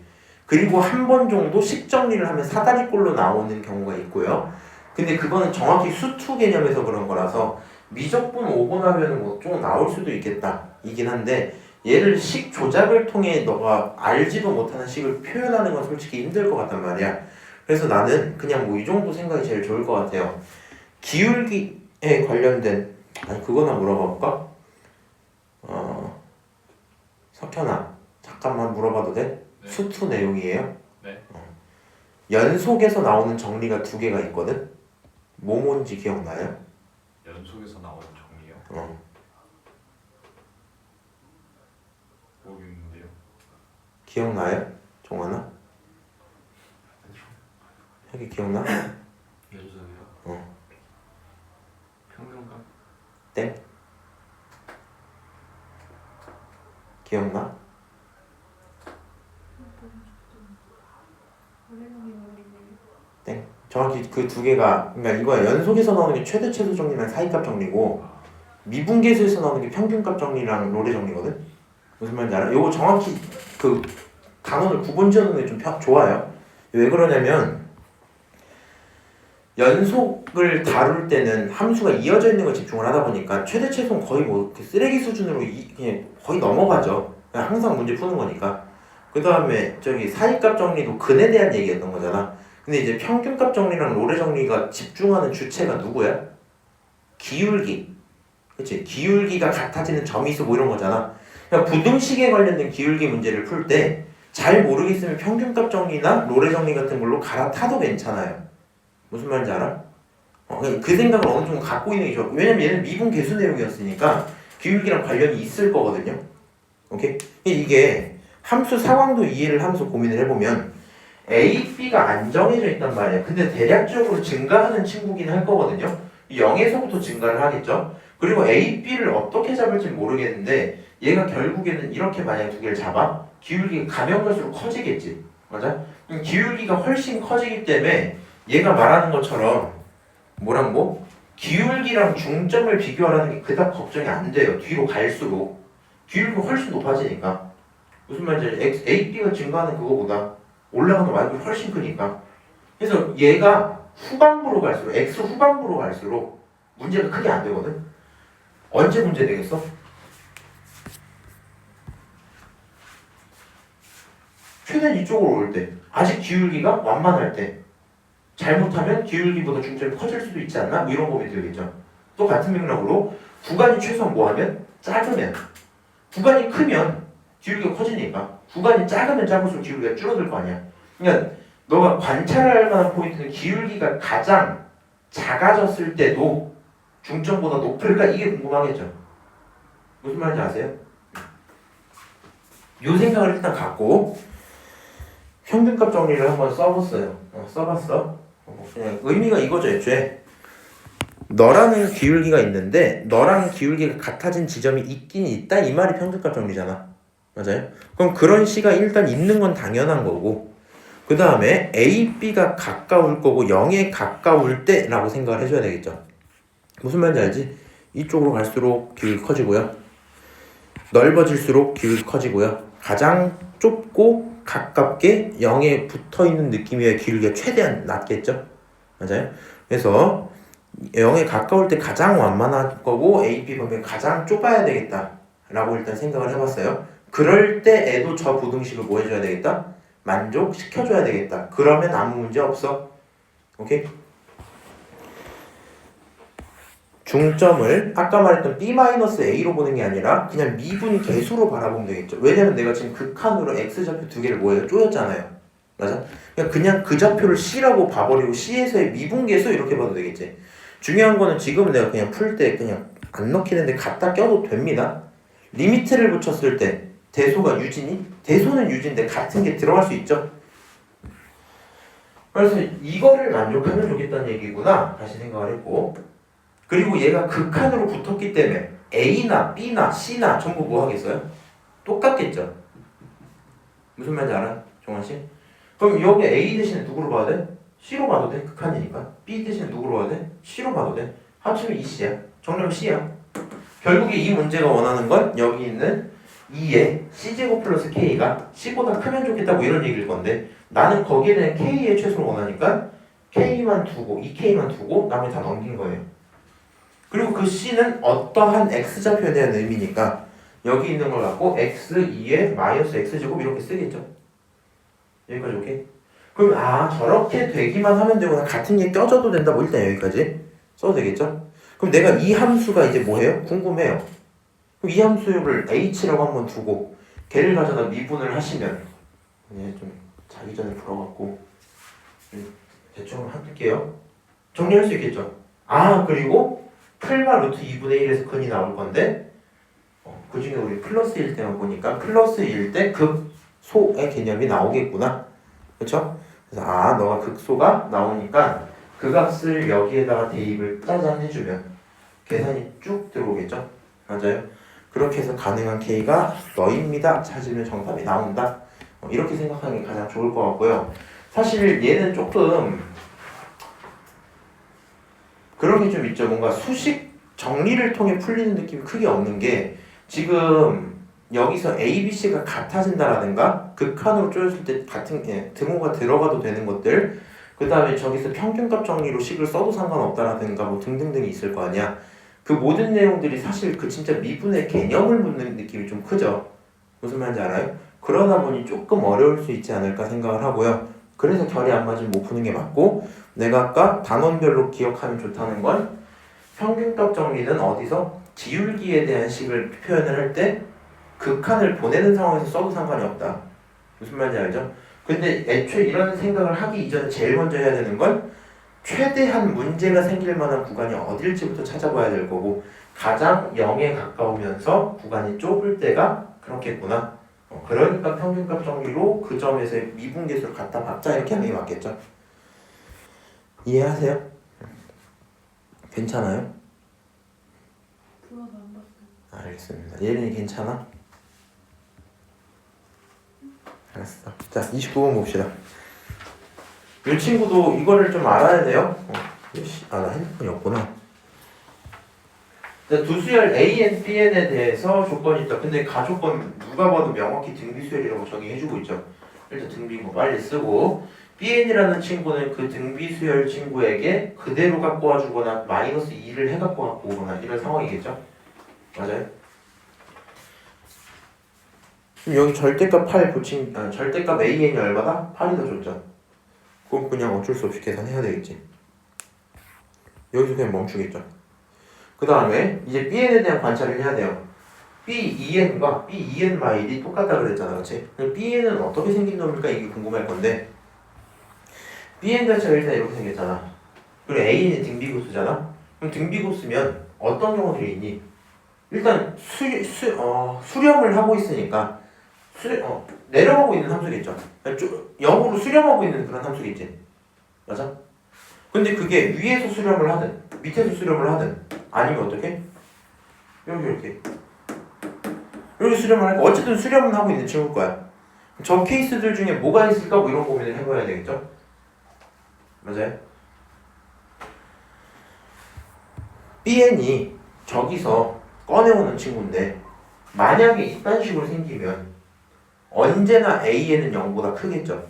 그리고 한 번 정도 식 정리를 하면 사다리꼴로 나오는 경우가 있고요. 근데 그거는 정확히 수투 개념에서 그런 거라서 미적분 오고 나면 뭐 좀 나올 수도 있겠다 이긴 한데 얘를 식 조작을 통해 너가 알지도 못하는 식을 표현하는 건 솔직히 힘들 것 같단 말이야. 그래서 나는 그냥 뭐 이 정도 생각이 제일 좋을 것 같아요. 기울기에 관련된 그거나 물어봐 볼까? 석현아 잠깐만 물어봐도 돼? 네. 수투 내용이에요. 네. 연속에서 나오는 정리가 2개가 있거든? 뭐 뭔지 기억나요? 연속에서 나오는 정리요? 모르겠는데요. 기억나요? 종환아? 혁이 기억나? 기억나? 땡. 정확히 그 두 개가 그러니까 이거야. 연속에서 나오는 게 최대 최소 정리랑 사이값 정리고 미분계수에서 나오는 게 평균값 정리랑 롤의 정리거든. 무슨 말인지 알아? 요거 정확히 그 단원을 구분 지어놓는 게 좀 좋아요. 왜 그러냐면 연속을 다룰 때는 함수가 이어져 있는 걸 집중을 하다 보니까 최대 최소는 거의 뭐 쓰레기 수준으로 그냥 거의 넘어가죠. 그냥 항상 문제 푸는 거니까. 그 다음에 저기 사이값 정리도 근에 대한 얘기였던 거잖아. 근데 이제 평균값 정리랑 롤의 정리가 집중하는 주체가 누구야? 기울기. 그치? 기울기가 같아지는 점이수 뭐 이런 거잖아. 그러니까 부등식에 관련된 기울기 문제를 풀 때 잘 모르겠으면 평균값 정리나 롤의 정리 같은 걸로 갈아타도 괜찮아요. 무슨 말인지 알아? 그 생각을 어느 정도 갖고 있는 게 좋아. 왜냐면 얘는 미분 계수 내용이었으니까 기울기랑 관련이 있을 거거든요. 오케이? 이게 함수 상황도 이해를 하면서 고민을 해보면 A, B가 안 정해져 있단 말이야. 근데 대략적으로 증가하는 친구긴 할 거거든요. 0에서부터 증가를 하겠죠. 그리고 A, B를 어떻게 잡을지 모르겠는데 얘가 결국에는 이렇게 만약 두 개를 잡아 기울기가 가면 갈수록 커지겠지. 맞아? 기울기가 훨씬 커지기 때문에 얘가 말하는 것처럼 뭐랑 뭐? 기울기랑 중점을 비교하라는 게 그닥 걱정이 안 돼요. 뒤로 갈수록 기울기가 훨씬 높아지니까. 무슨 말인지 A, B가 증가하는 그거보다 올라가는 Y가 훨씬 크니까. 그래서 얘가 후반부로 갈수록 X 후반부로 갈수록 문제가 크게 안 되거든. 언제 문제 되겠어? 최대한 이쪽으로 올 때, 아직 기울기가 완만할 때, 잘못하면 기울기보다 중점이 커질 수도 있지 않나? 뭐 이런 고민이 들겠죠. 또 같은 맥락으로 구간이 최소한 뭐하면? 작으면. 구간이 크면 기울기가 커지니까. 구간이 작으면 작을수록 기울기가 줄어들 거 아니야. 그러니까 너가 관찰할 만한 포인트는 기울기가 가장 작아졌을 때도 중점보다 높을까? 이게 궁금하겠죠. 무슨 말인지 아세요? 요 생각을 일단 갖고 평균값 정리를 한번 써봤어요. 써봤어. 그냥 의미가 이거죠, 애초에. 너라는 기울기가 있는데 너랑 기울기가 같아진 지점이 있긴 있다 이 말이 평균값 정리잖아. 맞아요? 그럼 그런 C가 일단 있는 건 당연한 거고 그 다음에 A, B가 가까울 거고 0에 가까울 때라고 생각을 해줘야 되겠죠. 무슨 말인지 알지? 이쪽으로 갈수록 기울기 커지고요. 넓어질수록 기울기 커지고요. 가장 좁고 가깝게 0에 붙어있는 느낌이어야 기울기가 최대한 낮겠죠. 맞아요? 그래서 0에 가까울 때 가장 완만할 거고 A, B 범위가 가장 좁아야 되겠다 라고 일단 생각을 해봤어요. 그럴 때에도 저 부등식을 뭐 해줘야 되겠다? 만족시켜줘야 되겠다. 그러면 아무 문제 없어. 오케이? 중점을 아까 말했던 B-A로 보는 게 아니라 그냥 미분 계수로 바라보면 되겠죠. 왜냐면 내가 지금 극한으로 X좌표 두 개를 뭐예요? 쪼였잖아요. 맞아? 그냥 그 좌표를 C라고 봐버리고 C에서의 미분 계수 이렇게 봐도 되겠지. 중요한 거는 지금 내가 그냥 풀 때 그냥 안 넣기는데 갖다 껴도 됩니다. 리미트를 붙였을 때 대소가 유진이? 대소는 유진인데 같은 게 들어갈 수 있죠. 그래서 이거를 만족하면 좋겠다는 얘기구나 다시 생각을 했고 그리고 얘가 극한으로 붙었기 때문에 A나 B나 C나 전부 뭐 하겠어요? 똑같겠죠. 무슨 말인지 알아? 종환씨? 그럼 여기 A 대신에 누구로 봐야 돼? C로 봐도 돼. 극한이니까. B 대신에 누구로 봐야 돼? C로 봐도 돼. 합치면 2C야. 정답은 C야. 결국에 이 문제가 원하는 건 여기 있는 2의 C제곱 플러스 K가 C보다 크면 좋겠다고 이런 얘기일 건데 나는 거기에 대한 K의 최소를 원하니까 K만 두고 2K만 두고 나머지 다 넘긴 거예요. 그리고 그 C는 어떠한 X좌표에 대한 의미니까 여기 있는 걸 갖고 X2에 마이너스 X제곱 이렇게 쓰겠죠. 여기까지 오케이? 그럼 저렇게 되기만 하면 되고 같은 게 껴져도 된다 뭐 일단 여기까지 써도 되겠죠? 그럼 내가 이 함수가 이제 뭐예요? 궁금해요. 그럼 이 함수를 H라고 한번 두고 걔를 가져다 미분을 하시면 좀 자기 전에 풀어갖고 대충 할게요. 정리할 수 있겠죠? 그리고 풀과 루트 2분의 1에서 근이 나올 건데 그 중에 우리 플러스일 때만 보니까 플러스일 때 극소의 개념이 나오겠구나. 그렇죠? 그래서 너가 극소가 나오니까 그 값을 여기에다가 대입을 짜잔 해주면 계산이 쭉 들어오겠죠? 맞아요? 그렇게 해서 가능한 K가 너입니다. 찾으면 정답이 나온다. 이렇게 생각하는 게 가장 좋을 것 같고요. 사실 얘는 조금 그런 게 좀 있죠. 뭔가 수식 정리를 통해 풀리는 느낌이 크게 없는 게 지금 여기서 A, B, C가 같아진다라든가 극한으로 쪼였을 때 같은 등호가 들어가도 되는 것들, 그 다음에 저기서 평균값 정리로 식을 써도 상관없다라든가 뭐 등등등이 있을 거 아니야. 그 모든 내용들이 사실 그 진짜 미분의 개념을 묻는 느낌이 좀 크죠. 무슨 말인지 알아요? 그러다 보니 조금 어려울 수 있지 않을까 생각을 하고요. 그래서 결이 안 맞으면 못 푸는 게 맞고, 내가 아까 단원별로 기억하면 좋다는 건 평균값 정리는 어디서 지울기에 대한 식을 표현을 할 때 극한을 보내는 상황에서 써도 상관이 없다. 무슨 말인지 알죠? 근데 애초에 이런 생각을 하기 이전에 제일 먼저 해야 되는 건 최대한 문제가 생길 만한 구간이 어딜지부터 찾아봐야 될 거고, 가장 0에 가까우면서 구간이 좁을 때가 그렇겠구나. 그러니까 평균값 정리로 그 점에서의 미분계수를 갖다 박자 이렇게 하는 게 맞겠죠? 이해하세요? 괜찮아요? 불어서 안 봤어요. 알겠습니다. 예린이 괜찮아? 알았어. 자, 29번 봅시다. 이 친구도 이거를 좀 알아야 돼요. 나 핸드폰이 없구나. 두 수열 AN, BN에 대해서 조건이 있다. 근데 가조건 누가 봐도 명확히 등비수열이라고 정의해주고 있죠. 일단 등비고 빨리 쓰고, BN이라는 친구는 그 등비수열 친구에게 그대로 갖고 와주거나 마이너스 2를 해갖고 갖고 오거나 이런 상황이겠죠. 맞아요? 그럼 여기 절대값 8 붙인, 절대값 AN이 얼마다? 8이 더 줬죠. 그럼 그냥 어쩔 수 없이 계산해야 되겠지. 여기서 그냥 멈추겠죠. 그 다음에 이제 BN에 대한 관찰을 해야 돼요. B2N과 B2N 마일이 똑같다 그랬잖아, 그렇지? 그럼 BN은 어떻게 생긴 놈일까 이게 궁금할 건데, BN 자체가 일단 이렇게 생겼잖아. 그리고 A는 등비고수잖아. 그럼 등비고수면 어떤 경우들이 있니? 일단 수렴을 하고 있으니까 내려가고 있는 함수겠죠. 0으로 수렴하고 있는 그런 함수겠지. 맞아? 근데 그게 위에서 수렴을 하든 밑에서 수렴을 하든 아니면 어떻게? 이렇게 수렴을 할까? 어쨌든 수렴은 하고 있는 친구일 거야. 저 케이스들 중에 뭐가 있을까? 뭐 이런 고민을 해봐야 되겠죠? 맞아요? BN이 저기서 꺼내오는 친구인데 만약에 이딴 식으로 생기면 언제나 AN은 0보다 크겠죠?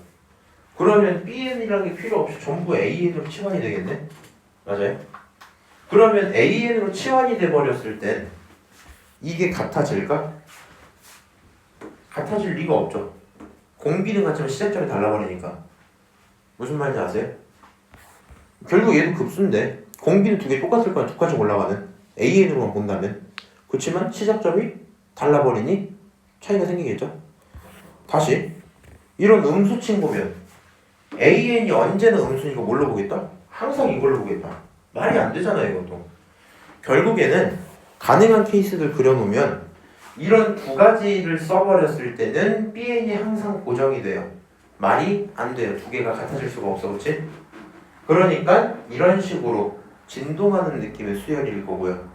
그러면 BN이라는 게 필요 없이 전부 AN으로 치환이 되겠네? 맞아요? 그러면 AN으로 치환이 돼버렸을 땐 이게 같아질까? 같아질 리가 없죠. 공비는 같지만 시작점이 달라버리니까. 무슨 말인지 아세요? 결국 얘도 급수인데 공비는 두 개 똑같을 거야. 두 가지 올라가는 AN으로만 본다면. 그렇지만 시작점이 달라버리니 차이가 생기겠죠? 다시 이런 음수 친구면 AN이 언제나 음수니까 뭘로 보겠다? 항상 이걸로 보겠다. 말이 안 되잖아요, 이것도. 결국에는 가능한 케이스들 그려놓으면 이런 두 가지를 써버렸을 때는 BN이 항상 고정이 돼요. 말이 안 돼요. 두 개가 같아질 수가 없어, 그렇지? 그러니까 이런 식으로 진동하는 느낌의 수열일 거고요.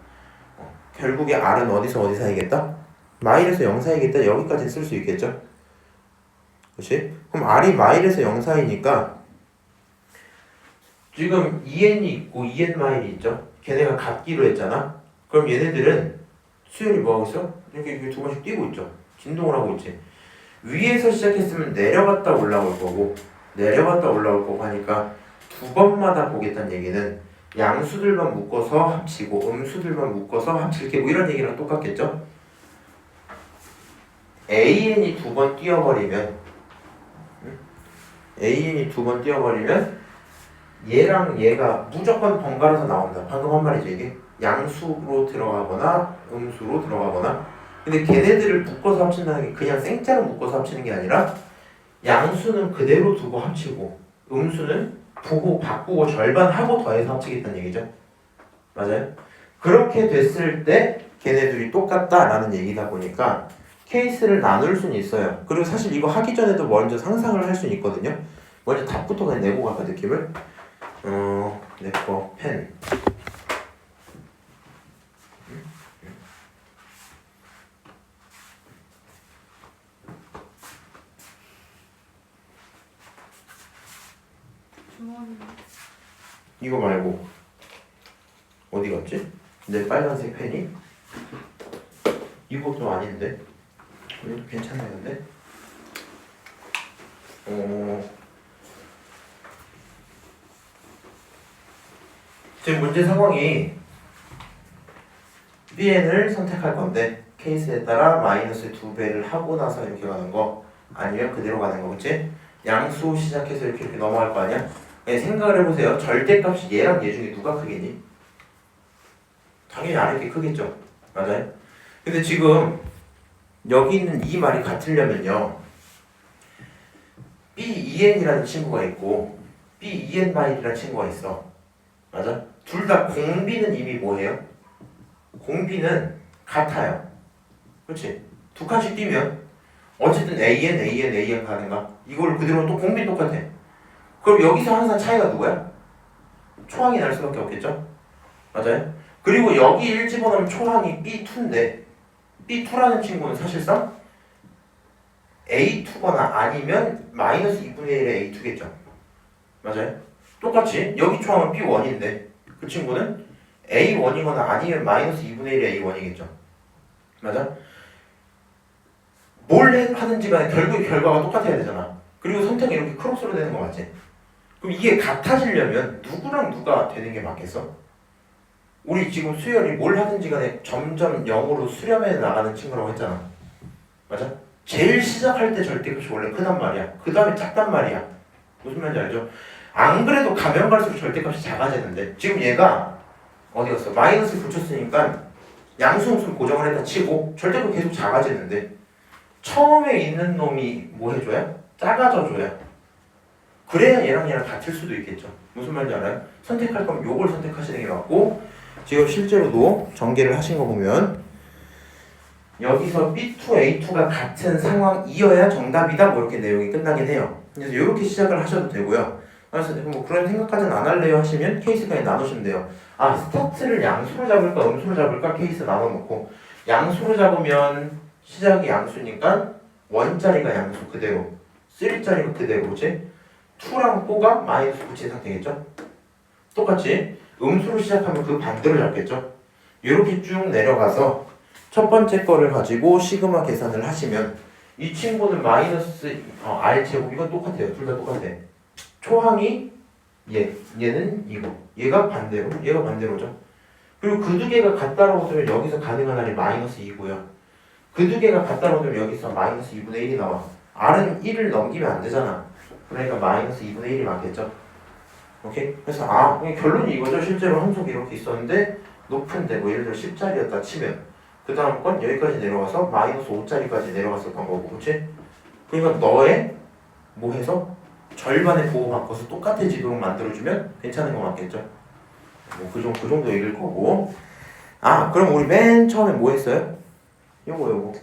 결국에 R은 어디 사이겠다? 마일에서 0 사이겠다. 여기까지 쓸 수 있겠죠? 그렇지? 그럼 R이 마일에서 0 사이니까 지금 EN이 있고 EN 마일이 있죠? 걔네가 같기로 했잖아? 그럼 얘네들은 수열이 뭐하고 있어? 이렇게 두 번씩 뛰고 있죠? 진동을 하고 있지. 위에서 시작했으면 내려갔다 올라올 거고 내려갔다 올라올 거고 하니까 두 번마다 보겠다는 얘기는 양수들만 묶어서 합치고 음수들만 묶어서 합칠게 뭐 이런 얘기랑 똑같겠죠? AN이 두 번 뛰어버리면 얘랑 얘가 무조건 번갈아서 나온다. 방금 한 말이죠 이게. 양수로 들어가거나 음수로 들어가거나. 근데 걔네들을 묶어서 합친다는 게 그냥 생짜로 묶어서 합치는 게 아니라 양수는 그대로 두고 합치고 음수는 보고 바꾸고 절반하고 더해서 합치겠다는 얘기죠. 맞아요? 그렇게 됐을 때 걔네들이 똑같다라는 얘기다 보니까 케이스를 나눌 수는 있어요. 그리고 사실 이거 하기 전에도 먼저 상상을 할 수는 있거든요. 먼저 답부터 그냥 내고 갈까 느낌을? 내거 펜. 이거 말고 어디 갔지? 내 빨간색 펜이? 이것도 아닌데? 이것도 괜찮네 근데? 지금 문제 상황이 BN을 선택할 건데 케이스에 따라 마이너스 2배를 하고 나서 이렇게 가는 거 아니면 그대로 가는 거 그치? 양수 시작해서 이렇게 넘어갈 거 아니야? 네, 생각을 해보세요. 절대값이 얘랑 얘 중에 누가 크겠니? 당연히 아래 게 크겠죠. 맞아요? 근데 지금 여기 있는 이 말이 같으려면요 B2n이라는 친구가 있고 B2n-이라는 친구가 있어. 맞아? 둘 다 공비는 이미 뭐예요? 공비는 같아요. 그렇지? 두 칸씩 띄면 어쨌든 AN 가는가? 이걸 그대로 또 공비 똑같아. 그럼 여기서 항상 차이가 누구야? 초항이 날 수밖에 없겠죠? 맞아요? 그리고 여기 1 집어넣으면 초항이 B2인데 B2라는 친구는 사실상 A2거나 아니면 마이너스 2분의 1의 A2겠죠? 맞아요? 똑같이 여기 초항은 B1인데 그 친구는 A1이거나 아니면 마이너스 2분의 1의 A1이겠죠? 맞아? 뭘 하든지 간에 결국에 결과가 똑같아야 되잖아. 그리고 선택이 이렇게 크로스로 되는 거 맞지? 그럼 이게 같아지려면 누구랑 누가 되는 게 맞겠어? 우리 지금 수열이 뭘 하든지 간에 점점 0으로 수렴해 나가는 친구라고 했잖아. 맞아? 제일 시작할 때 절대값이 원래 크단 말이야. 그 다음에 작단 말이야. 무슨 말인지 알죠? 안 그래도 가면 갈수록 절대값이 작아지는데 지금 얘가 어디 갔어? 마이너스 붙였으니까 양수음수 고정을 했다 치고 절대값 계속 작아지는데 처음에 있는 놈이 뭐 해줘야? 작아져 줘야. 그래야 얘랑 같을 수도 있겠죠. 무슨 말인지 알아요? 선택할 거면 요걸 선택하시는 게 맞고 지금 실제로도 전개를 하신 거 보면 여기서 B2, A2가 같은 상황이어야 정답이다 뭐 이렇게 내용이 끝나긴 해요. 그래서 이렇게 시작을 하셔도 되고요. 그래서 뭐 그런 생각까지는 안 할래요 하시면 케이스까지 나누시면 돼요. 아 스타트를 양수로 잡을까 음수로 잡을까 케이스 나눠놓고 양수로 잡으면 시작이 양수니까 1짜리가 양수 그대로 3짜리가 그대로 그치? 2랑 4가 마이너스 9 이상 되겠죠? 똑같이 음수로 시작하면 그 반대로 잡겠죠? 이렇게 쭉 내려가서 첫 번째 거를 가지고 시그마 계산을 하시면 이 친구는 마이너스 R제곱 이건 똑같아요. 둘 다 똑같아. 초항이 얘는 이거 얘가 반대로죠. 그리고 그 두 개가 같다라고 두면 여기서 가능한 R이 마이너스 2고요. 그 두 개가 같다라고 두면 여기서 마이너스 2분의 1이 나와. R은 1을 넘기면 안 되잖아. 그러니까 마이너스 2분의 1이 맞겠죠? 오케이? 그래서 결론이 이거죠. 실제로 함수가 이렇게 있었는데 높은데 뭐 예를 들어 10짜리였다 치면 그 다음 건 여기까지 내려와서 마이너스 5짜리까지 내려갔었던 거고 그치? 그러니까 너의 뭐 해서 절반의 보호 바꿔서 똑같아지도록 만들어주면 괜찮은 거 맞겠죠? 뭐 그 정도 얘기일 거고 그럼 우리 맨 처음에 뭐 했어요? 요거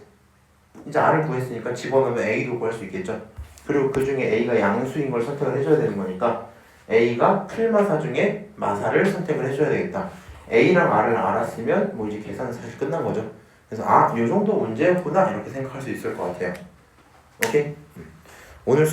이제 R을 구했으니까 집어넣으면 A도 구할 수 있겠죠? 그리고 그 중에 A가 양수인 걸 선택을 해줘야 되는 거니까 A가 풀마사 중에 마사를 선택을 해줘야 되겠다. A랑 R을 알았으면 뭐 이제 계산은 사실 끝난 거죠. 그래서 요 정도 문제였구나 이렇게 생각할 수 있을 것 같아요. 오케이? 오늘